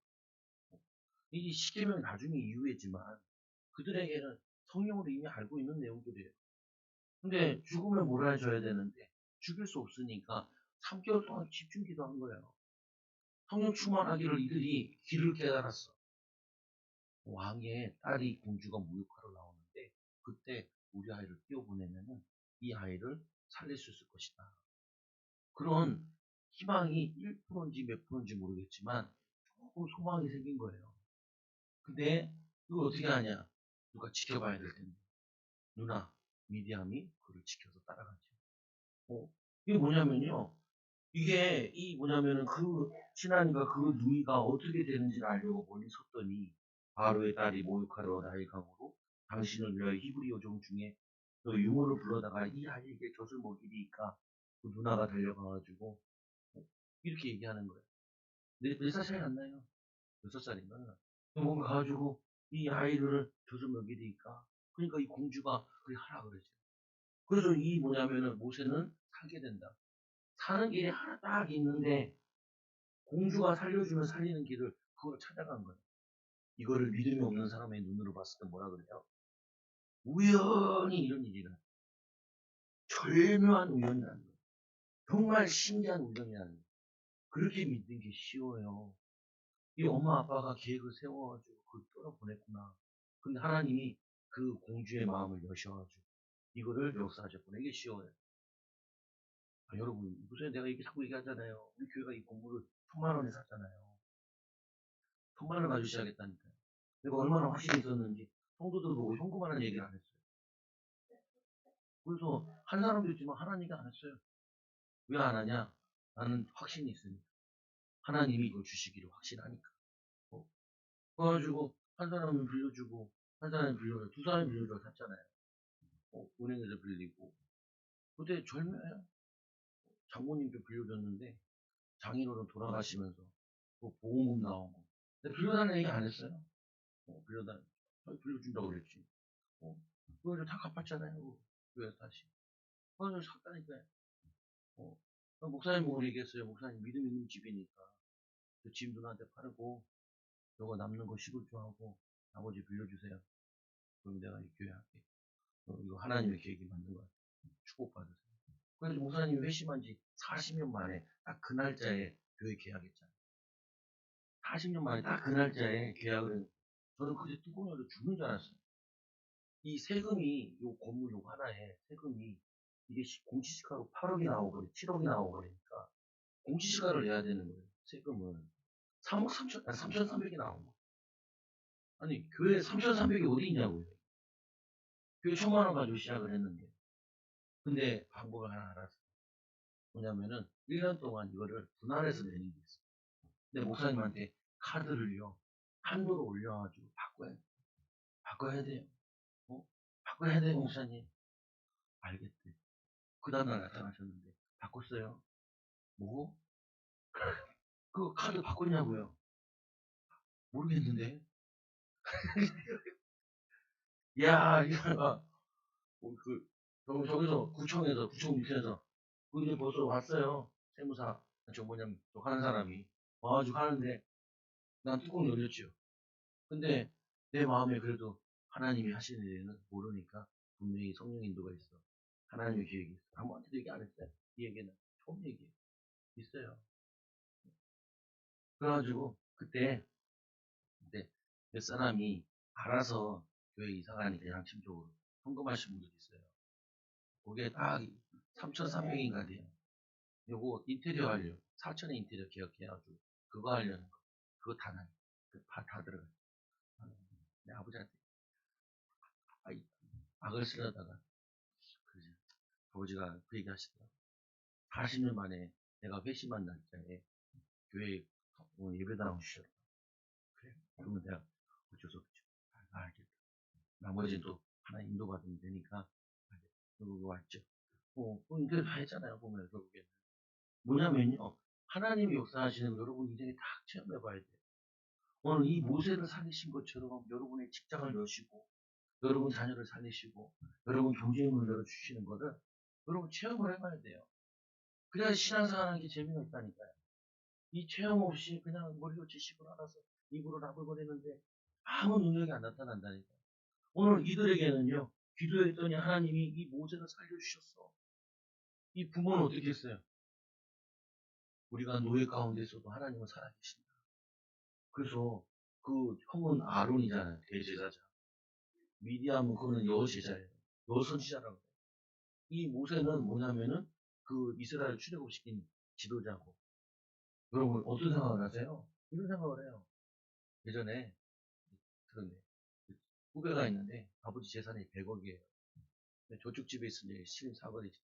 이 10계명은 나중에 이유겠지만 그들에게는 성령으로 이미 알고 있는 내용들이에요. 근데 죽음에 몰아줘야 되는데 죽일 수 없으니까 3개월 동안 집중 기도한 거예요. 성령 충만하기를 이들이 길을 깨달았어. 왕의 딸이 공주가 모욕하러 나오는데 그때 우리 아이를 띄워보내면은 이 아이를 살릴 수 있을 것이다. 그런 희망이 1%인지 몇 프로인지 모르겠지만 조금 소망이 생긴 거예요. 근데 이걸 어떻게 하냐? 누가 지켜봐야 될 텐데. 누나, 미디암이 그를 지켜서 따라가죠. 이게 뭐냐면요. 이게 이 뭐냐면은 그 신하니가 그 누이가 어떻게 되는지를 알려고 멀리 섰더니 바로의 딸이 모욕하러 나의 강으로 당신을 위하여 히브리 여종 중에 그 유모를 불러다가 이 아이에게 젖을 먹이리까 그 누나가 달려가가지고 이렇게 얘기하는 거예요. 몇 살 차이 안 나요? 6살인가? 뭔가 가가지고 이 아이를 젖을 먹이리까 그러니까 이 공주가 그래 하라 그러죠. 그래서 이 뭐냐면은 모세는 살게 된다. 사는 길이 하나 딱 있는데 공주가 살려주면 살리는 길을 그걸 찾아간 거예요. 이거를 믿음이 없는 사람의 눈으로 봤을 때 뭐라 그래요? 우연히 이런 일이 나. 절묘한 우연이라는 거예요. 정말 신기한 우연이라는 거예요. 그렇게 믿는 게 쉬워요. 이 엄마 아빠가 계획을 세워가지고 그걸 떨어보냈구나. 근데 하나님이 그 공주의 마음을 여셔가지고 이거를 역사하셨구나. 이게 쉬워요. 여러분, 무슨 내가 이렇게 자꾸 얘기하잖아요. 우리 교회가 이 건물을 1000만 원에 샀잖아요. 1000만 원 가지고 시작했다니까요. 내가 얼마나 확신이 있었는지 성도들 보고 현금하는 얘기를 안 했어요. 그래서 한 사람도 있지만 하나님이 안 했어요. 왜 안 하냐? 나는 확신이 있으니까. 하나님이 이걸 주시기를 확신하니까. 어? 그래가지고 한 사람은 빌려주고 한 사람은 빌려줘 두 사람이 빌려줘 샀잖아요. 은행에서 빌리고 그때 절묘해요. 장모님도 빌려줬는데 장인어른 돌아가시면서 뭐 보험금 나오고 근데 빌려달라는 얘기 안 했어요. 빌려준다고 그랬지. 그걸 다 갚았잖아요. 교회에서 다시. 그래서 샀다니까요. 어. 목사님 보고 얘기했어요. 목사님 믿음 있는 집이니까 그 집 누나한테 팔고 요거 남는 거 시골 좀 하고 나머지 빌려주세요. 그럼 내가 이 교회 할게. 이거 하나님의 계획이 맞는 거야. 축복받으세요. 그래서 목사님이 회심한 지 40년 만에 딱 그 날짜에 교회 계약했잖아요. 40년 만에 딱 그 날짜에 계약을 했는데 저는 그때 뚜껑 열려 죽는 줄 알았어요. 이 세금이 요 건물 요 하나에 세금이 이게 공시지가로 8억이 나오고 그래, 7억이 나오고 그러니까 공시지가를 내야 되는 거예요. 세금을 3억 3천, 아니 3,300이 나온 거. 아니 교회 3,300이 어디 있냐고요. 교회 1000만 원 가지고 시작을 했는데 근데 방법을 하나 알았어. 뭐냐면은 1년 동안 이거를 분할해서 내는 게 있어. 근데 목사님한테 카드를요 한도로 올려가지고 바꿔야 돼요. 어? 바꿔야 돼요 목사님. 알겠대. 그 다음날 나타나셨는데 바꿨어요. 뭐? 그 카드 바꿨냐고요? 모르겠는데. 야, 이거 저기서 구청 밑에서 그 이제 벌써 왔어요. 세무사 저 뭐냐면 저 하는 사람이 와가지고 하는데 난 뚜껑 열렸죠. 근데 내 마음에 그래도 하나님이 하시는 일은 모르니까 분명히 성령 인도가 있어. 하나님의 계획이 있어. 아무한테도 얘기 안 했어요. 이 얘기는 처음 얘기 있어요. 그래가지고 그때 몇 사람이 알아서 교회 이사 가니까 양심적으로 헌금하신 분들이 있어요. 그게 딱 3,300인가 돼요. 요거 인테리어 하려고 4천에 인테리어 계약해가지고 그거 하려는 거. 그거 다 나요. 다 들어가요. 내 아버지한테 악을 쓰려다가 그러지. 아버지가 그 얘기 하시더라고. 40년 만에 내가 회심한 날짜에 교회에 예배당 주셨다. 그래. 그러면 내가 어쩔 수 없죠. 알겠다. 나머지는 또 하나 인도받으면 되니까 알겠다. 그거 왔죠. 인터뷰 다 했잖아요. 보면 결국에는. 뭐냐면요. 하나님이 역사하시는 거 여러분 인생에 딱 체험해봐야 돼요. 오늘 이 모세를 살리신 것처럼 여러분의 직장을 여시고 여러분 자녀를 살리시고 여러분 경제의 문을 열어주시는 거를 여러분 체험을 해봐야 돼요. 그래야 신앙생활하는 게 재미가 있다니까요. 이 체험 없이 그냥 머리로 지식을 알아서 입으로 나불거리는데 아무 능력이 안 나타난다니까요. 오늘 이들에게는요. 기도했더니 하나님이 이 모세를 살려주셨어. 이 부모는 어떻게 했어요? 우리가 노예 가운데서도 하나님은 살아계신다. 그래서 그 형은 아론이잖아요. 대제사장. 미디암은 그거는 여제자예요. 여선지자라고. 이 모세는 뭐냐면은 그 이스라엘 출애굽시킨 지도자고. 여러분 어떤 생각을 하세요? 이런 생각을 해요. 예전에 그런데 후배가 있는데 아버지 재산이 100억이에요. 저쪽 집에 있으니 신사거리지.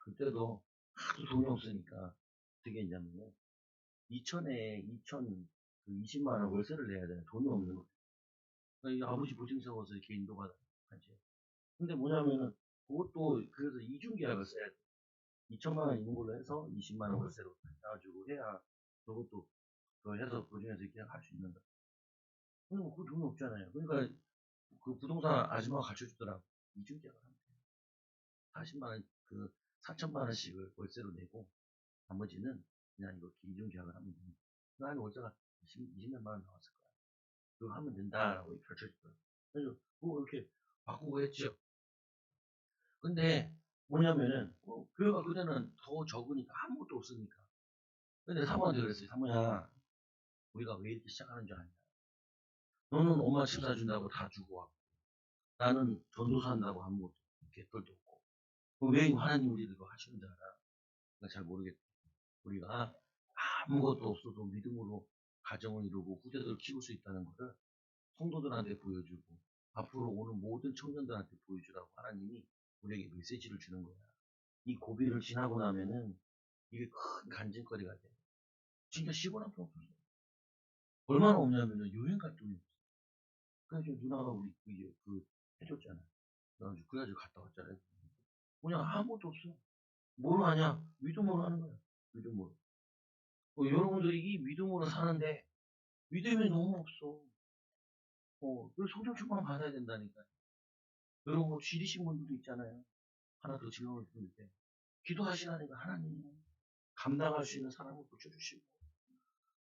그때도 하도 돈이 없으니까 어떻게 했냐면요. 2000에 2020만 원 월세를 내야 되는 돈이 없는 거예요. 그러니까 아버지 보증 세워서 이렇게 인도받아 가지. 근데 뭐냐면은 그것도 그래서 이중 계약을 써야 돼. 2천만 원 있는 걸로 해서 20만 원 월세로 나가지고 해야 그것도 그 해서 보증해서 이렇게 할 수 있는 거. 그럼 그 돈이 없잖아요. 그러니까 그 부동산 아줌마가 가르쳐 주더라고. 이중 계약을 하면 돼. 40만 원, 4천만 원씩을 월세로 내고 나머지는 그냥 이거 이중 계약을 하면 됩니다. 그 안에 월세가 20몇만 원 나왔을 거야. 그거 하면 된다라고 가르쳐 주더라고. 그래서 그거 이렇게 바꾸고 했죠. 근데 뭐냐면은 교회가 그때는 더 적으니까 아무것도 없으니까. 근데 사모한테 그랬어요. 사모야, 우리가 왜 이렇게 시작하는 줄 아냐? 너는 엄마 집 사준다고 다 주고 왔고 나는 전도사 한다고 아무것도 개털도 없고 왜 하나님 우리를 이거 하시는 줄 알아? 내가 잘 모르겠다. 우리가 아무것도 없어도 믿음으로 가정을 이루고 후대들을 키울 수 있다는 것을 성도들한테 보여주고 앞으로 오는 모든 청년들한테 보여주라고 하나님이 우리에게 메시지를 주는 거야. 이 고비를 지나고 나면은 이게 큰 간증거리가 돼. 진짜 10원 한 푼 없었어. 얼마나 없냐면은 여행 갈 돈이 없어. 그래가지고 누나가 우리 해줬잖아. 그래가지고 갔다 왔잖아요. 그냥 아무것도 없어. 뭘 하냐? 믿음으로 하는 거야. 믿음으로. 여러분들이 이 믿음으로 사는데 믿음이 너무 없어. 그 성령 충만 받아야 된다니까. 여러분 지리신 분들도 있잖아요. 하나 더 질문을 드릴 때 기도하시라니까 하나님 감당할 수 있는 사람을 붙여주시고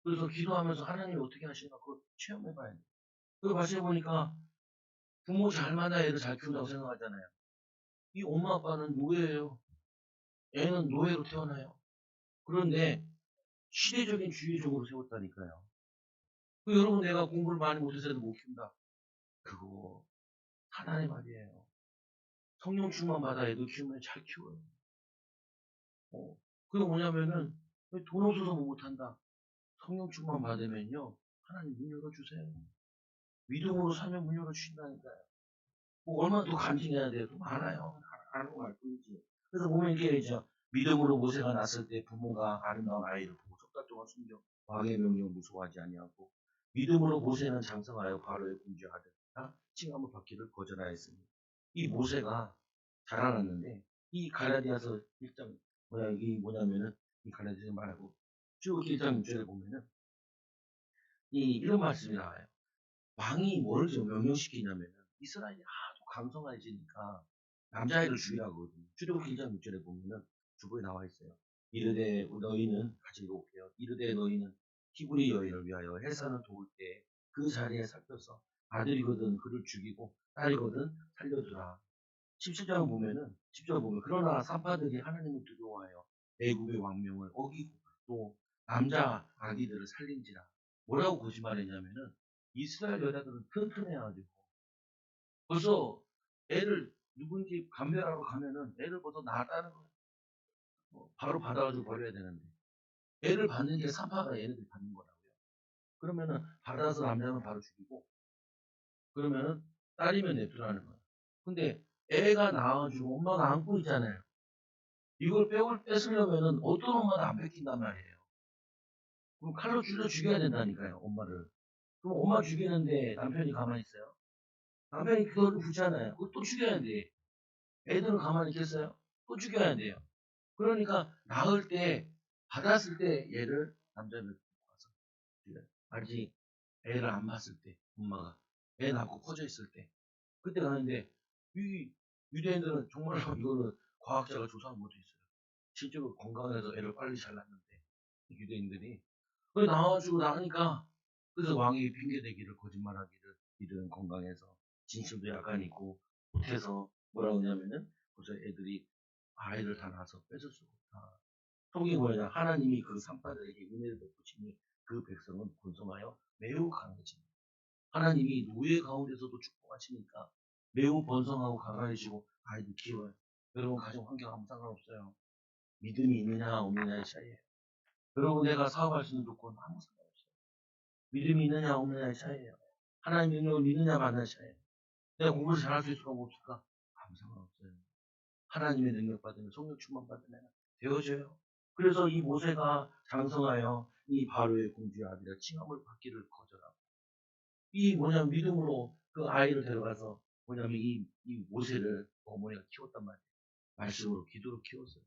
그래서 기도하면서 하나님이 어떻게 하시나 그걸 체험해봐야 돼. 그거 말씀해보니까 부모 잘 만나 애를 잘 키운다고 생각하잖아요. 이 엄마 아빠는 노예예요. 애는 노예로 태어나요. 그런데 시대적인 주의적으로 세웠다니까요. 여러분 내가 공부를 많이 못해서 애들 못 키운다. 그거 하나의 말이에요. 성령 충만 받아 애들 키우면 잘 키워요. 그게 뭐냐면은 돈 없어서 못한다. 성령 충만 받으면요 하나님 문 열어주세요. 믿음으로 살면 문 열어주신다니까요. 얼마나 더 간증해야 돼요. 또 많아요. 아는 거 말고 그래서 보면 이게 이제 믿음으로 모세가 났을 때 부모가 아름다운 아이를 보고 석 달 동안 숨겨 왕의 명령을 무서워하지 아니하고 믿음으로 모세는 장성하여 바로의 공주의 아들이라 칭함을 받기를 거절하였으니 이 모세가 자라났는데 이 갈라디아서 1장 뭐야 이게 뭐냐면은 이 갈라디아서 말고 쭉 1장 6절에 보면은 이런 말씀이 나와요. 왕이 뭘 좀 명령시키냐면은 이스라엘이 하도 강성해지니까 남자아이를 죽이라고 하거든요. 출애굽기 1장 6절에 보면은 주보에 나와 있어요. 이르되 너희는 같이 읽어볼게요. 이르되 너희는 히브리 여인을 위하여 해산을 도울 때 그 자리에 살펴서 아들이거든 그를 죽이고 딸이거든 살려두라. 17장 보면은 10절 보면 그러나 산파들이 하나님을 두려워하여 애굽의 왕명을 어기고 또 남자 아기들을 살린지라. 뭐라고 거짓말했냐면은 이스라엘 여자들은 튼튼해가지고 벌써 애를 누군지 감별하러 가면은 애를 벌써 낳았다는 거 바로 받아가지고 버려야 되는데 애를 받는 게 산파가 얘네들이 받는 거라고요. 그러면은 받아서 남자는 바로 죽이고 그러면은 딸이면 냅두라는 거예요. 근데 애가 나와가지고 엄마가 안고 있잖아요. 이걸 뺏으려면은 어떤 엄마도 안 뺏긴단 말이에요. 그럼 칼로 찔러 죽여야 된다니까요, 엄마를. 그럼 엄마 죽이는데 남편이 가만히 있어요? 남편이 그거를 붙잖아요. 그걸 또 죽여야 돼. 애들은 가만히 있겠어요? 또 죽여야 돼요. 그러니까 낳을 때, 받았을 때 얘를 남자를 와서 죽여요. 아직 애를 안 봤을 때, 엄마가. 애 낳고 커져 있을 때. 그때 가는데, 이 유대인들은 정말로 이거는 과학자가 조사를 못했어요. 실제로 건강해서 애를 빨리 잘 낳는데, 유대인들이. 그래 나와주고 나니까, 그래서 왕이 핑계대기를, 거짓말하기를, 이들은 건강해서, 진실도 약간 있고, 못해서, 뭐라고 하냐면은, 그래서 애들이 아이를 다 낳아서 뺏을 수가 없다. 속이 뭐냐, 하나님이 그 산파들에게 은혜를 베푸시니 그 백성은 번성하여 매우 강해집니다. 하나님이 노예 가운데서도 축복하시니까 매우 번성하고 강하시고 아이들 키워요. 여러분 가정 환경 아무 상관없어요. 믿음이 있느냐 없느냐의 차이예요. 여러분 내가 사업할 수 있는 조건 아무 상관없어요. 믿음이 있느냐 없느냐의 차이예요. 하나님 능력을 믿느냐 마느냐의 차이예요. 내가 공부를 잘할 수 있을까 없을까 아무 상관없어요. 하나님의 능력 받으면 성령 충만 받으면 되어져요. 그래서 이 모세가 장성하여 이 바로의 공주의 아들이라 칭함을 받기를 거절하고 이 뭐냐면 믿음으로 그 아이를 데려가서 뭐냐면 이 모세를 어머니가 키웠단 말이에요. 말씀으로 기도로 키웠어요.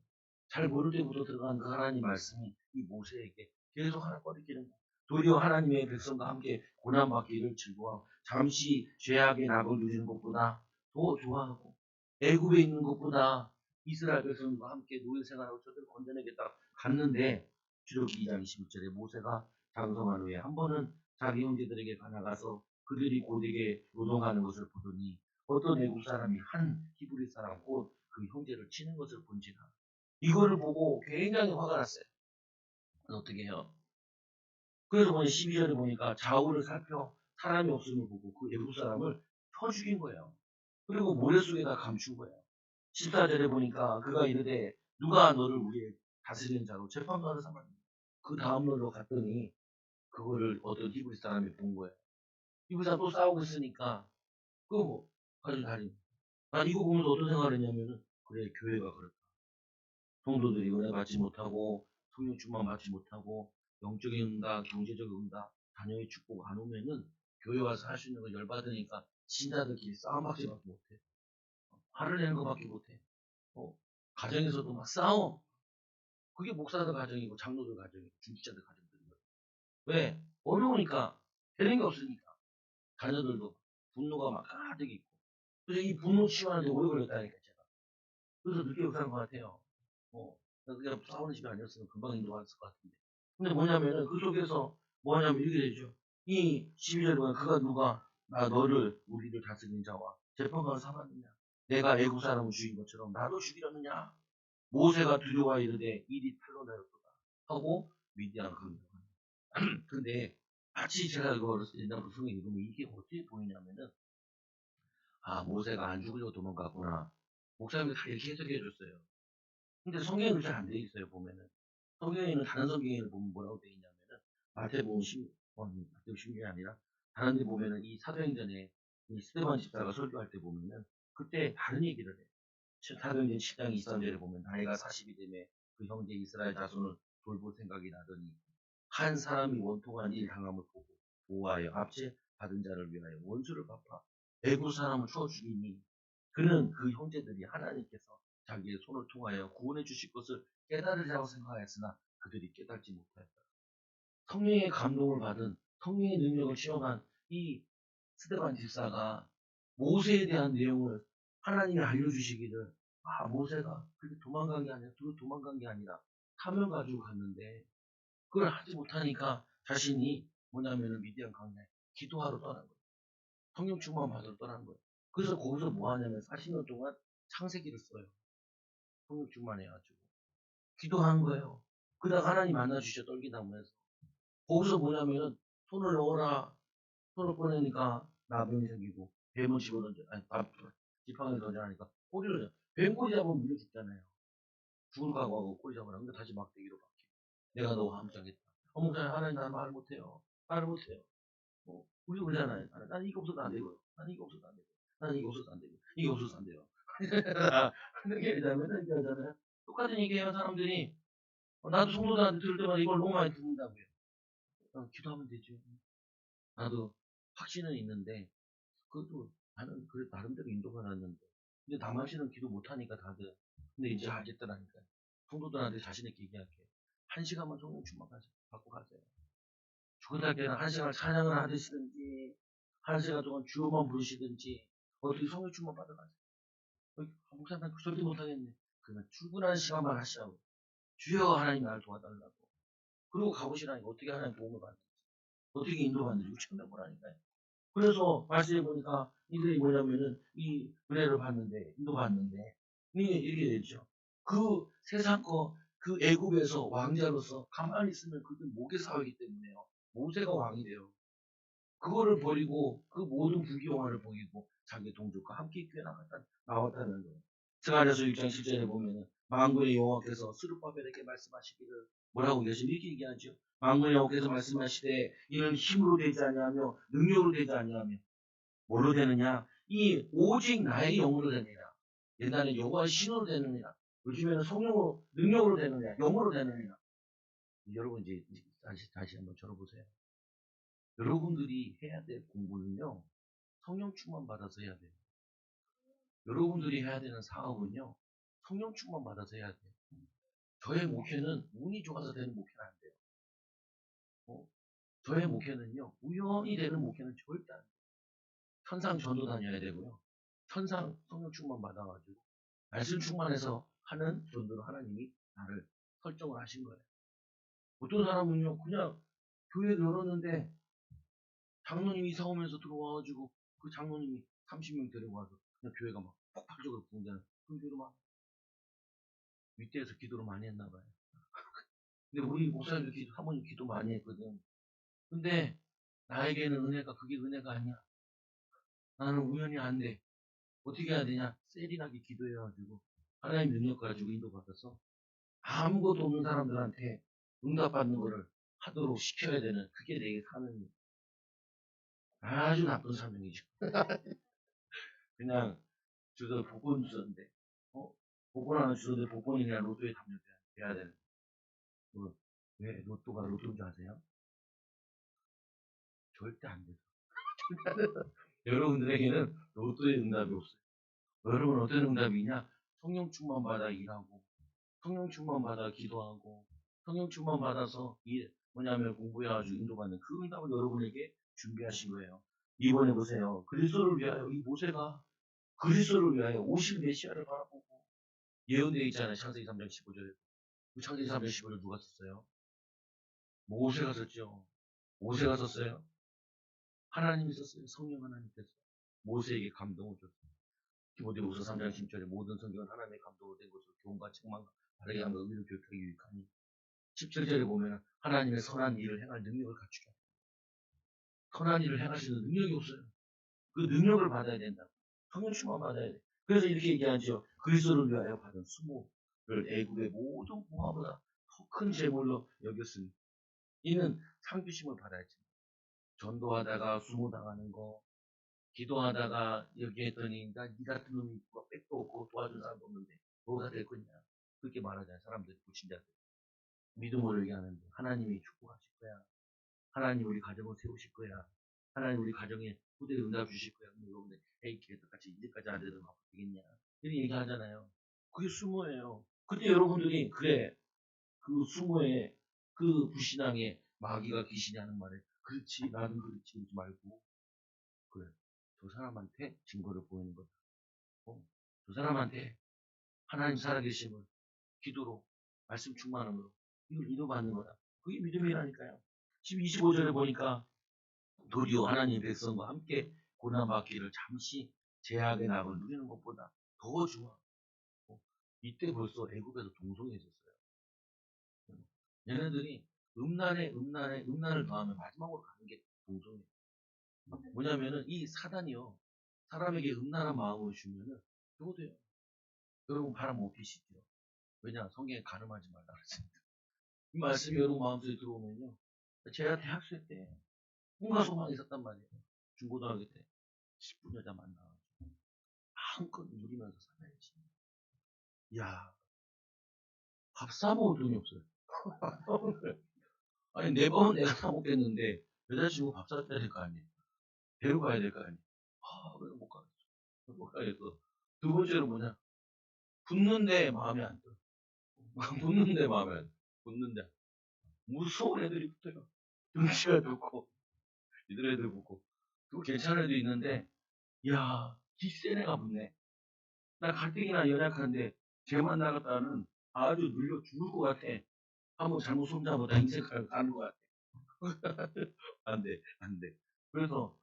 잘 모를 때부터 들어간 그 하나님 말씀이 이 모세에게 계속 하나거리기는 거예요. 도리어 하나님의 백성과 함께 고난받기를 즐거워하고 잠시 죄악의 낙을 누리는 것보다 더 좋아하고 애굽에 있는 것보다 이스라엘 백성과 함께 노예 생활하고 저들을 건져내겠다 갔는데 주력기 2장 21절에 모세가 장성한 후에 한 번은 자기 형제들에게 나가서 그들이 고되게 노동하는 것을 보더니 어떤 애굽 사람이 한 히브리 사람 곧 그 형제를 치는 것을 본지라. 이거를 보고 굉장히 화가 났어요. 어떻게 해요? 그래서 보니 12절에 보니까 좌우를 살펴 사람이 없음을 보고 그 애굽 사람을 쳐 죽인 거예요. 그리고 모래 속에다 감춘 거예요. 14절에 보니까 그가 이르되 누가 너를 우리의 다스리는 자로 재판관을 삼았니? 그 다음 날로 갔더니 그거를 어떤 히브리 사람이 본 거예요. 히브리 사람 또 싸우고 있으니까 그거 뭐 가지고 다니. 난 이거 보면서 어떤 생각을 했냐면은 그래 교회가 그렇다. 성도들이 은혜 받지 못하고 성령 충만 받지 못하고 영적인 응답, 경제적 응답, 자녀의 축복 안 오면은 교회 와서 할 수 있는 거 열받으니까 신자들끼리 싸움밖에 못해. 화를 내는 것밖에 못해. 어, 가정에서도 막 싸워. 그게 목사들 가정이고 장로들 가정이고 중직자들 가정들이거든. 왜? 어려우니까 되는 게 없으니까 자녀들도 분노가 막 가득 있고. 그래서 이 분노 치유하는데 오래 걸렸다니까 제가. 그래서 늦게 역사한 것 같아요. 그냥 싸우는 집이 아니었으면 금방 인도받았을 것 같은데. 근데 뭐냐면은 그 속에서 뭐냐면 이렇게 되죠. 이 12절에 보면 그가 누가 너를 우리를 다스리는 자와 재판관을 삼았느냐. 내가 애국 사람을 죽인 것처럼 나도 죽이려느냐. 모세가 두려워 이르되 일이 탈로 나였도다 하고 미디안 강력합니다. 근데 마치 제가 이거를 옛날 성경 읽으면 이게 어떻게 보이냐면은 아 모세가 안 죽으려고 도망갔구나. 목사님이 다 이렇게 해석해 줬어요. 근데 성경이 잘 안 돼 있어요 보면은 성경에는 다른 성경에는 보면 뭐라고 돼 있냐면은 마태복음 16이 아니라 다른 데 보면은 이 사도행전에 이 스데반 집사가 설교할 때 보면은 그때 다른 얘기를 해요. 사도행전 10장 23절에 보면 나이가 40이 되매 그 형제 이스라엘 자손을 돌볼 생각이 나더니 한 사람이 원통한 일 당함을 보고 보호하여 압제 받은 자를 위하여 원수를 갚아 애국 사람을 추워 죽이니 그는 그 형제들이 하나님께서 자기의 손을 통하여 구원해 주실 것을 깨달으리라고 생각하였으나 그들이 깨닫지 못하였다. 성령의 감동을 받은 성령의 능력을 체험한 이 스데반 집사가 모세에 대한 내용을 하나님이 알려주시기를 모세가 그렇게 도망간 게 아니라 사명 가지고 갔는데 그걸 하지 못하니까 자신이 뭐냐면은 미디안 강야에 기도하러 떠난 거예요. 성령 충만 받으러 떠난 거예요. 그래서 거기서 뭐 하냐면 40년 동안 창세기를 써요. 성령 충만해가지고 기도한 거예요. 그러다가 하나님 만나 주셔 떨기나무에서 거기서 뭐냐면은 손을 넣어라. 손을 꺼내니까 나병이 생기고 뱀을 집어던져 지팡이를 던져하니까 꼬리를 뱀 꼬리 잡으면 물려 죽잖아요. 죽을 각오하고 꼬리 잡으라. 근데 다시 막대기로 박혀. 내가 너와 함께하겠다. 목사님 하나님 나는 말 못해요. 말을 못해요. 우리 그러잖아요. 나는 이거 없어도 안 되고요. 나는 이거 없어도 안 되고. 나는 이거 없어도 안 되고. 이게 없어서 안 돼요. 그렇게 얘기하면 얘기하잖아요. 똑같은 얘기해요 사람들이. 나도 성도들한테 들을 때마다 이걸 너무 많이 듣는다고요. 기도하면 되죠. 나도 확신은 있는데 그것도 나는 그래 나름대로 인도받았는데 근데 남아시는 기도 못하니까 다들 근데 이제 알겠더라니까 성도들한테 자신 있게 얘기할게 1시간만 성령 충만 받고 가세요. 죽은 날께는 1시간을 찬양을 하시든지 1시간 동안 주호만 부르시든지 어떻게 성령 충만 받아가세요. 목사님 난 절대 못하겠네. 그러면 출근하는 시간만 하시라고 주여 하나님 나를 도와달라고 그리고 가보시라니까 어떻게 하나님 도움을 받는지 어떻게 인도받는지 체험해보라니까요. 그래서 말씀해 보니까 이들이 뭐냐면은 이 은혜를 받는데 인도받는데 이렇게 되죠. 그 세상 그 애굽에서 왕자로서 가만히 있으면 그들 목에 사회이기 때문에요. 모세가 왕이 돼요. 그거를 버리고 그 모든 부귀영화를 버리고 자기 동족과 함께 교회 나왔다는 거예요. 스가랴서 6장 10절에 보면은 만군의 여호와께서 스룹바벨에게 말씀하시기를 뭐라고 계시면 이렇게 얘기하죠. 만군의 여호와께서 말씀하시되 이는 힘으로 되지 아니하며 능력으로 되지 아니하며 뭘로 되느냐? 이 오직 나의 영으로 되느냐. 옛날에 여호와의 신으로 되느냐. 요즘에는 성령으로 능력으로 되느냐. 영으로 되느냐. 여러분 이제 다시 한번 들어보세요. 여러분들이 해야 될 공부는요. 성령 충만 받아서 해야 돼요. 여러분들이 해야 되는 사업은요. 성령 충만 받아서 해야 돼요. 저의 목회는 운이 좋아서 되는 목회는 안 돼요. 저의 목회는요. 우연히 되는 목회는 절대 안 돼요. 천상 전도 다녀야 되고요. 천상 성령 충만 받아가지고 말씀 충만해서 하는 전도로 하나님이 나를 설정을 하신 거예요. 어떤 사람은요. 그냥 교회를 열었는데 장로님이 이사 오면서 들어와가지고 그 장로님이 30명 데려와서 그냥 교회가 막 폭발적으로 부흥되는 그런 교회로 막 윗대에서 기도를 많이 했나 봐요. 근데 우리 목사님도 사모님 기도 많이 했거든. 근데 나에게는 그게 은혜가 아니야. 나는 우연히 안 돼. 어떻게 해야 되냐? 세리나게 기도해가지고 하나님 능력 가지고 인도받아서 아무것도 없는 사람들한테 응답받는 거를 하도록 시켜야 되는 그게 내게 사명이에요. 아주 나쁜 사명이죠. 그냥 주소 복권 주소인데 복권 하나 주소인데 복권이냐 로또에 담력돼야 되는 왜 로또가 로또인 줄 아세요? 절대 안 돼요. 여러분들에게는 로또의 응답이 없어요. 여러분 어떤 응답이냐? 성령 충만 받아 일하고 성령 충만 받아 기도하고 성령 충만 받아서 뭐냐면 공부해가지고 인도받는 그 응답을 여러분에게 준비하신 거예요. 이번에 보세요. 그리스도를 위하여 이 모세가 그리스도를 위하여 50 메시아를 바라보고 예언되어 있잖아요. 창세기 3장 15절에. 그 창세기 3장 15절 누가 썼어요? 모세가 썼죠. 모세가 썼어요. 하나님이 썼어요. 성령 하나님께서 모세에게 감동을 줬어요. 디모데후서 3장 10절에 모든 성경은 하나님의 감동으로 된 것으로 교훈과 책망과 바르게 함과 의를 교육하기 유익하니 17절에 보면 하나님의 선한 일을 행할 능력을 갖추게 합니다. 선한 일을 행할 수 있는 능력이 없어요. 그 능력을 받아야 된다. 성령 충만 받아야 돼. 그래서 이렇게 얘기하죠. 그리스도를 위하여 받은 수모를 애국의 모든 부하보다 더 큰 제물로 여겼으니 이는 상주심을 받아야지. 전도하다가 수모당하는 거, 기도하다가 여기 했더니 나 니 같은 놈이 백도 없고 도와준 사람도 없는데 뭐가 될 거냐. 그렇게 말하잖아요. 사람들, 불신자들. 믿음으로 얘기하는데 하나님이 축복하실 거야. 하나님 우리 가정을 세우실 거야. 하나님 우리 가정에 후대 응답 주실 거야. 근데 여러분들 에이 걔같이 이제까지 안 되던 거 되겠냐. 이렇게 얘기하잖아요. 그게 수모예요. 그때 여러분들이 그래 그 수모에 그 불신앙에 마귀가 귀신이라는 말에 그렇지 나는 그렇지 그러지 말고 그래 저 사람한테 증거를 보이는 거다. 저 사람한테 하나님 살아계심을 기도로 말씀 충만함으로 이걸 인도받는 거다. 그게 믿음이라니까요. 지금 25절에 보니까 도리어 하나님 백성과 함께 고난받기를 잠시 제약의 낙을 누리는 것보다 더 좋아. 이때 벌써 애굽에서 동성애했었어요. 얘네들이 음란을 더하면 마지막으로 가는 게 동성애. 뭐냐면은 이 사단이요. 사람에게 음란한 마음을 주면은 죽어도요. 여러분 바람 못 피시죠. 왜냐 성경에 가늠하지 말라 그랬습니다. 이 말씀이 여러분 마음속에 들어오면요. 제가 대학생 때 뭔가 소망이 있었단 말이에요. 중고등학교 때 10분 여자 만나가지고 마음껏 누리면서 살아야지. 이야 밥 사먹을 돈이 없어요. 아니 네 번은 내가 사먹겠는데 여자친구 밥 사줘야 될 거 아니에요. 배우 가야 될 거 아니에요. 왜 못 가겠어. 못 가겠어. 두 번째로 뭐냐. 붙는데 마음에 안 들어. 붙는데 마음에 안 들어. 붙는데 무서운 애들이 붙어요. 등치가 좋고 이들 애들 붙고 또 괜찮은 애도 있는데 야 기센 애가 붙네. 나 가뜩이나 연약한데 쟤만 나갔다는 아주 눌려 죽을 것 같아. 한번 잘못 손잡아도 인생 가는 것 같아. 안 돼, 안 돼. 그래서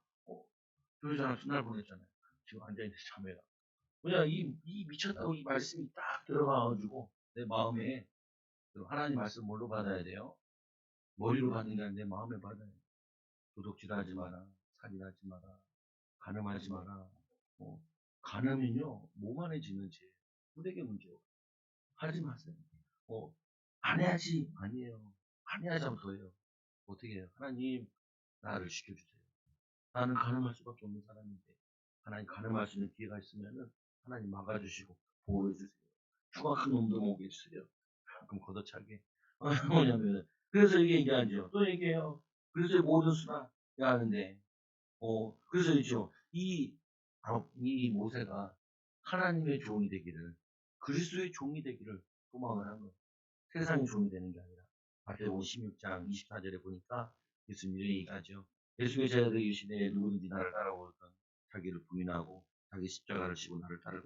교회자랑 전날 보냈잖아요. 지금 앉아있는 자매가. 뭐냐 이 미쳤다고 이 말씀이 딱 들어가가지고 내 마음에 하나님 말씀 뭘로 받아야 돼요? 머리로 받는 게 아니라 내 마음에 받아야 돼. 도둑질하지 마라, 살인하지 마라, 간음하지 마라. 어, 간음은요 몸 안에 지는 죄, 후대의 문제요. 하지 마세요. 안 해야지 아니에요. 안 해야지 하면 더해요. 어떻게 해요? 하나님 나를 지켜주세요. 나는 가늠할 수밖에 없는 사람인데 하나님 가늠할 수 있는 기회가 있으면은 하나님 막아주시고 보호해주세요. 흉악한 놈도 못 해주세요. 그럼 걷어차게. 뭐냐면은 그래서 이게 얘기하죠. 또 얘기해요. 그래서 모든 수다 하는데 그래서 있죠. 이 모세가 하나님의 종이 되기를 그리스도의 종이 되기를 소망을 한 거예요. 세상의 종이 되는 게 아니라 마태복음 16장 24절에 보니까 예수님이 얘기하죠. 예수의 제자들이 이르시되 누구든지 나를 따라오거든 자기를 부인하고 자기 십자가를 지고 나를 따를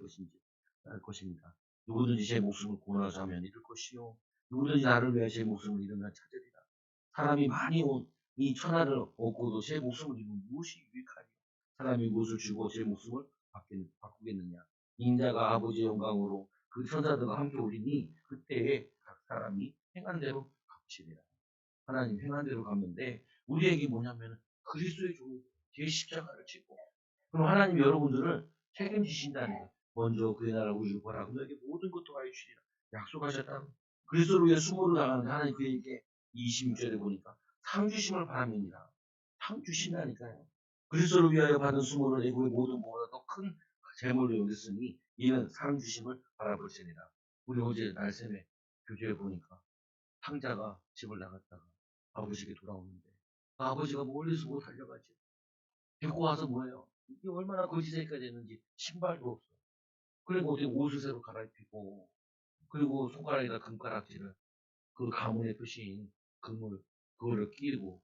것입니다. 누구든지 제 목숨을 구원하자 하면 잃을 것이요 누구든지 나를 위해 제 목숨을 잃으면 찾으리라. 사람이 많이 온 이 천하를 얻고도 제 목숨을 잃으면 무엇이 유익하리요? 사람이 무엇을 주고 제 목숨을 바꾸겠느냐? 인자가 아버지의 영광으로 그 천사들과 함께 오리니 그때에 각 사람이 행한 대로 갚으시리라. 하나님 행한 대로 갚는데 우리에게 뭐냐면 그리스도의 종이 제 십자가를 지고 그럼 하나님 여러분들을 책임지신다는 거예요. 먼저 그의 나라 우주를 보라. 너에게 모든 것도 가르쳐 주리라. 약속하셨다. 그리스도를 위해 수모를 당하는 하나님 그에게 26절에 보니까 상 주심을 바랍니다. 상 주신다니까요. 그리스도를 위하여 받은 수모를 애고의 모든 것보다 더 큰 재물로 여겼으니 이는 상 주심을 바라볼지니라. 우리 어제 날샘에 교제에 보니까 탕자가 집을 나갔다가 아버지에게 돌아오는데 그 아버지가 멀리서 못 달려가지. 데리고 와서 뭐예요? 이게 얼마나 거지새끼가 됐는지 신발도 없어. 그리고 어떻게 옷을 새로 갈아입히고 그리고 손가락에다 금가락지를 그 가문의 표시인 금을 그거를 끼고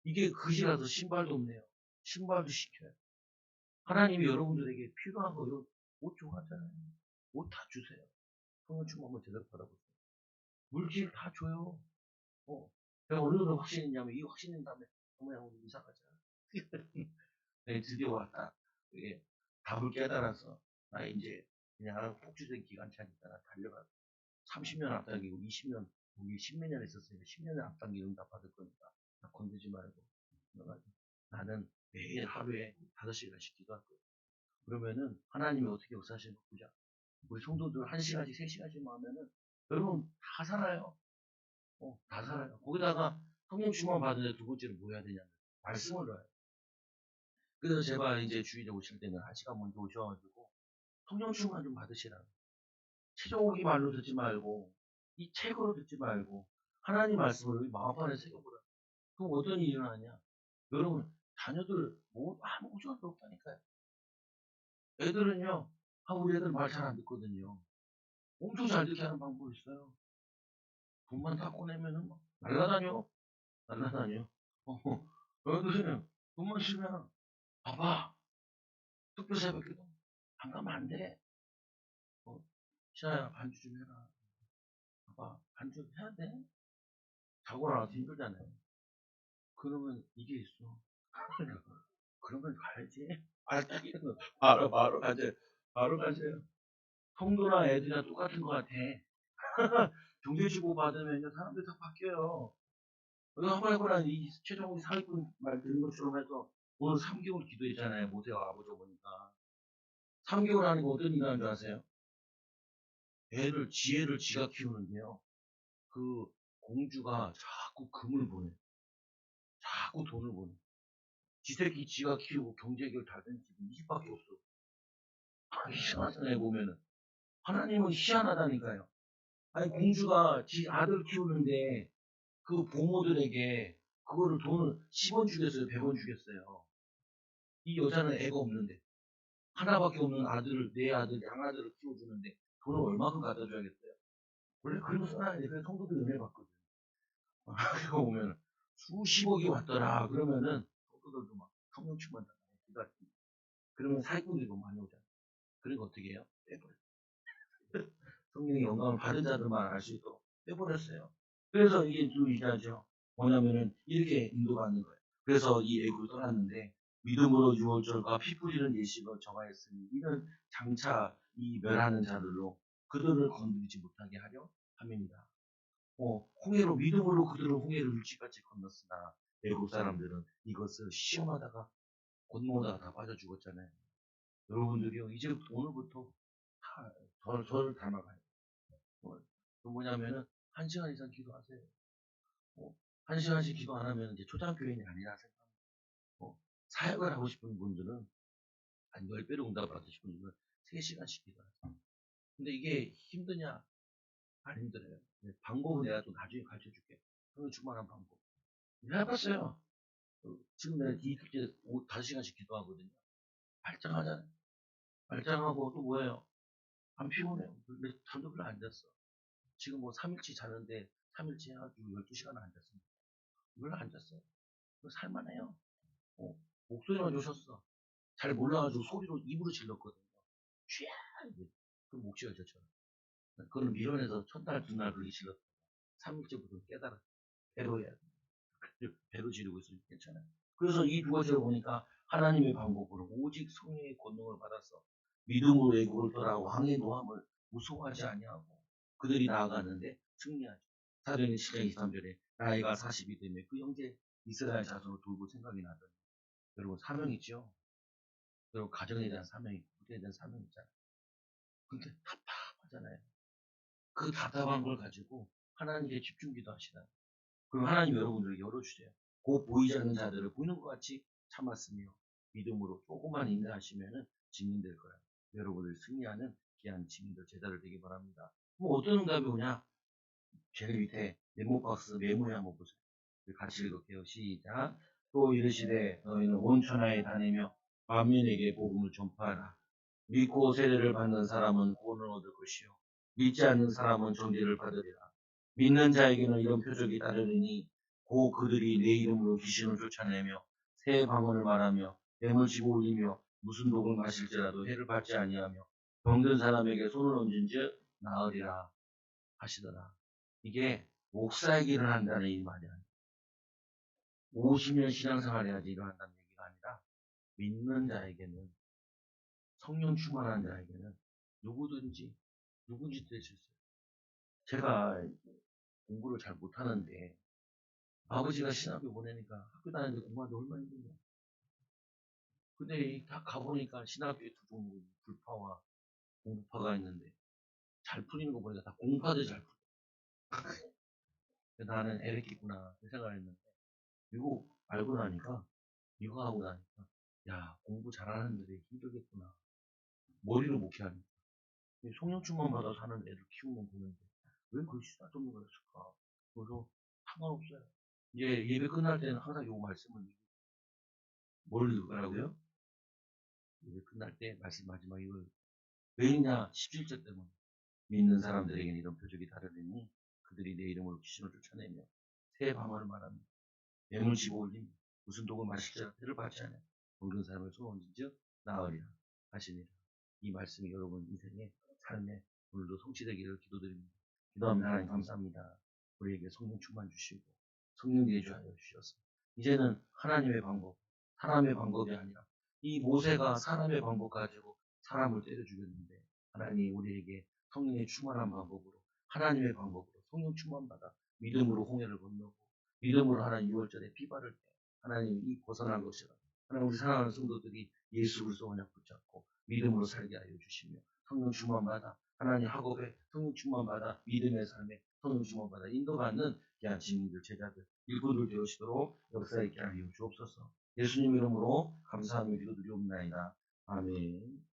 이게 그지라서 신발도 없네요. 신발도 시켜요. 하나님이 여러분들에게 필요한 거 옷 좋아하잖아요. 옷 다 주세요. 성령 충만 한번 제대로 받아보세요. 물질 다 줘요. 제가 어느 정도 확신이 있냐면 이 확신인 다음에 정말 우리 이사 가자. 네, 드디어 왔다. 이게 답을 깨달아서 나 이제 그냥 폭주된 기관차니까 나 달려가 30년 앞당기고 20년 우리 10몇 년 있었으니까 10년을 앞당기고 응답 받을 거니까 나 건들지 말고 나는 매일 하루에 5시간씩 기도할 거야. 그러면은 하나님이 어떻게 역사하시는 거 보자. 우리 성도들 1시간씩 3시간씩만 하면은 여러분 다 살아요. 다 살아요. 거기다가 성령 충만 받는데 두 번째로 뭐 해야 되냐면 말씀을 넣어요. 그래서 제발 이제 주일에 오실 때는 1시간 먼저 오셔가지고 성령 충만 좀 받으시라. 체조기 말로 듣지 말고 이 책으로 듣지 말고 하나님 말씀을 우리 마음판에 새겨보라. 그럼 어떤 일이 일어나냐? 여러분 자녀들 뭐 아무 소용도 없다니까요. 애들은요, 우리 애들 말 잘 안 듣거든요. 엄청 잘 듣게 하는 방법이 있어요. 돈만 다 꺼내면은 막 날라다녀. 날라다녀. 애들은 돈만 쓰면 봐봐. 특별 새벽기도 안 가면 안 돼. 시아야 반주 좀 해라. 봐봐. 반주 해야 돼. 자고 나서 힘들잖아요. 그러면 이게 있어. 그러면 가야지. 알다기는 바로 가세요. 바로 가세요. 성도나 애들이랑 똑같은 것 같아. 종교지보 받으면 사람들 다 바뀌어요. 이거 한번 해보라. 이 최종훈 사기꾼 말 들은 것처럼 해서 오늘 3개월 기도했잖아요. 모세와 아버지 보니까. 3개월 하는 거 어떤 일이 하는 줄 아세요? 지혜를 지가 키우는데요. 그 공주가 자꾸 금을 보내. 자꾸 돈을 보내. 지 새끼 지가 키우고 경제 해결 다 된 집이 이 집밖에 없어. 이상하잖아요, 보면은. 하나님은 희한하다니까요. 아니, 공주가 지 아들 키우는데 그 부모들에게 그거를 돈을 10원 주겠어요, 100원 주겠어요. 이 여자는 애가 없는데. 하나밖에 없는 아들을, 내 아들, 양아들을 키워주는데 돈을 얼마큼 갖다 줘야겠어요. 원래 그런 거 써놔야 돼. 그래서 성도들 은혜 받거든. 그거 보면 수십억이 왔더라. 그러면은 성도들도 막 성령 충만 당해. 그러면 사기꾼들도 많이 오잖아. 그러니까 어떻게 해요? 빼버려. 성령의 영감을 받은 자들만 알 수 있도록 빼버렸어요. 그래서 이게 또 얘기하죠. 뭐냐면은 이렇게 인도받는 거예요. 그래서 이 애굽을 떠났는데 믿음으로 유월절과 피 뿌리는 예식을 정하였으니 이는 장차 이 멸하는 자들로 그들을 건드리지 못하게 하려 함입니다. 홍해로 믿음으로 그들은 홍해를 일찌감치 건넜으나 애굽 사람들은 이것을 시험하다가 곤모다가 다 빠져 죽었잖아요. 여러분들이요 이제부터 오늘부터 저를 닮아가요. 그 뭐냐면은 1시간 이상 기도하세요. 1시간씩 기도 안 하면 이제 초장교인이 아니라 생각합니다. 사역을 하고 싶은 분들은 한 10배로 응답을 받으시고 분들은 3시간씩 기도하세요. 근데 이게 힘드냐? 안 힘들어요. 방법은 내가 또 나중에 가르쳐 줄게. 그건 충만한 방법. 해봤어요. 지금 내가 이 숙제 5시간씩 기도하거든요. 발장하잖아요. 발장하고 또 뭐예요? 안 피곤해요. 근데 잠도 별로 안 잤어. 지금 뭐 3일치 자는데 3일치 해가지고 12시간 안 잤습니다. 별로 안 잤어요. 살만해요. 목소리만 좋으셨어. 잘 몰라가지고 소리로 입으로 질렀거든요. 쥐야! 그럼 목소리가 좋잖아. 그거는 미련에서 첫날, 두날 그렇게 질렀어. 3일째부터 깨달아. 배로 해야 돼. 배로 지르고 있으면 괜찮아요. 그래서 이 두 가지를 보니까 하나님의 방법으로 오직 성령의 권능을 받아서 믿음으로 애국을 떠나고 항해 노함을 무서워하지 아니하고 그들이 나아가는데 승리하죠. 사도행전 10장 23절에 나이가 40이 되면 그 형제 이스라엘 자손을 돌볼 생각이 나더니 여러분 사명 있죠? 여러분 가정에 대한 사명이 있고 부부에 대한 사명이 있잖아요. 근데 답답하잖아요. 그 답답한 걸 가지고 하나님께 집중기도 하시다. 그럼 하나님 여러분들을 열어주세요. 그 보이지 않는 자들을 보이는 것 같이 참았으며 믿음으로 조금만 인내하시면은 증인될 거야. 여러분들 승리하는 귀한 증인들 제자를 되기 바랍니다. 뭐 어떤 응답이 오냐? 제일 밑에 네모박스 메모에 한번 보세요. 같이 읽을게요. 시작. 또 이르시되 너희는 온 천하에 다니며 만민에게 복음을 전파하라. 믿고 세례를 받는 사람은 구원을 얻을 것이요 믿지 않는 사람은 정죄를 받으리라. 믿는 자에게는 이런 표적이 따르리니 고 그들이 내 이름으로 귀신을 쫓아내며 새 방언을 말하며 뱀을 집어 올리며 무슨 독을 마실지라도 해를 받지 아니하며 병든 사람에게 손을 얹은즉 나으리라 하시더라. 이게 목사에게 일어난다는 이 말이 아니에요. 50년 신앙생활 해야지 일어난다는 얘기가 아니라 믿는 자에게는 성령 충만한 자에게는 누구든지 누군지 될 수 있어요. 제가 공부를 잘 못하는데 아버지가 신학교 보내니까 학교 다니는데 공부하는데 얼마나 힘들냐. 근데 다 가보니까 신학교에 두 종류 불파와 공부파가 있는데 잘 풀리는 거 보니까 다 공파들 잘 풀려. 나는 애랬겠구나 그 생각을 했는데 이거 알고 나니까 이거 하고 나니까 야, 공부 잘하는 애들이 힘들겠구나. 머리로 목회하니까. 성령 충만 받아 사는 애들 키우면 되는데 왜 그렇게 쓰잘데없는 걸 했을까? 그래서 상관없어요. 이제 예배 끝날 때는 항상 요 말씀을 뭘 읽으라고요? 예배 끝날 때 말씀 마지막 이걸 왜냐 17절 때문에 믿는 사람들에게는 이런 표적이 다르리니 그들이 내 이름으로 귀신을 쫓아내며 새 방언을 말합니다. 뱀을 집어올리며 무슨 독을 마실지라 해를 받지 않아 모든 사람을 소원진즉 나으리라 하시니라. 이 말씀이 여러분 인생의 삶에 오늘도 성취되기를 기도드립니다. 기도하면 하나님 감사합니다. 우리에게 성령 충만 주시고 성령 내주하여 주셔서 이제는 하나님의 방법, 사람의 방법이 아니라 이 모세가 사람의 방법 가지고 사람을 때려 죽였는데 하나님 우리에게 성령의 충만한 방법으로 하나님의 방법으로 성령 충만받아 믿음으로 홍해를 건너고 믿음으로 하나님 6월절에 피 바를 때 하나님 이 벗어난 것이라 하나님 우리 사랑하는 성도들이 예수 그리스도 언약 붙잡고 믿음으로 살게 하여 주시며 성령 충만받아 하나님 학업에 성령 충만받아 믿음의 삶에 성령 충만받아 인도받는 귀한 증인들 제자들 일꾼들 되시도록 역사 있게 하여 주옵소서. 예수님 이름으로 감사하며 기도드리옵나이다. 아멘.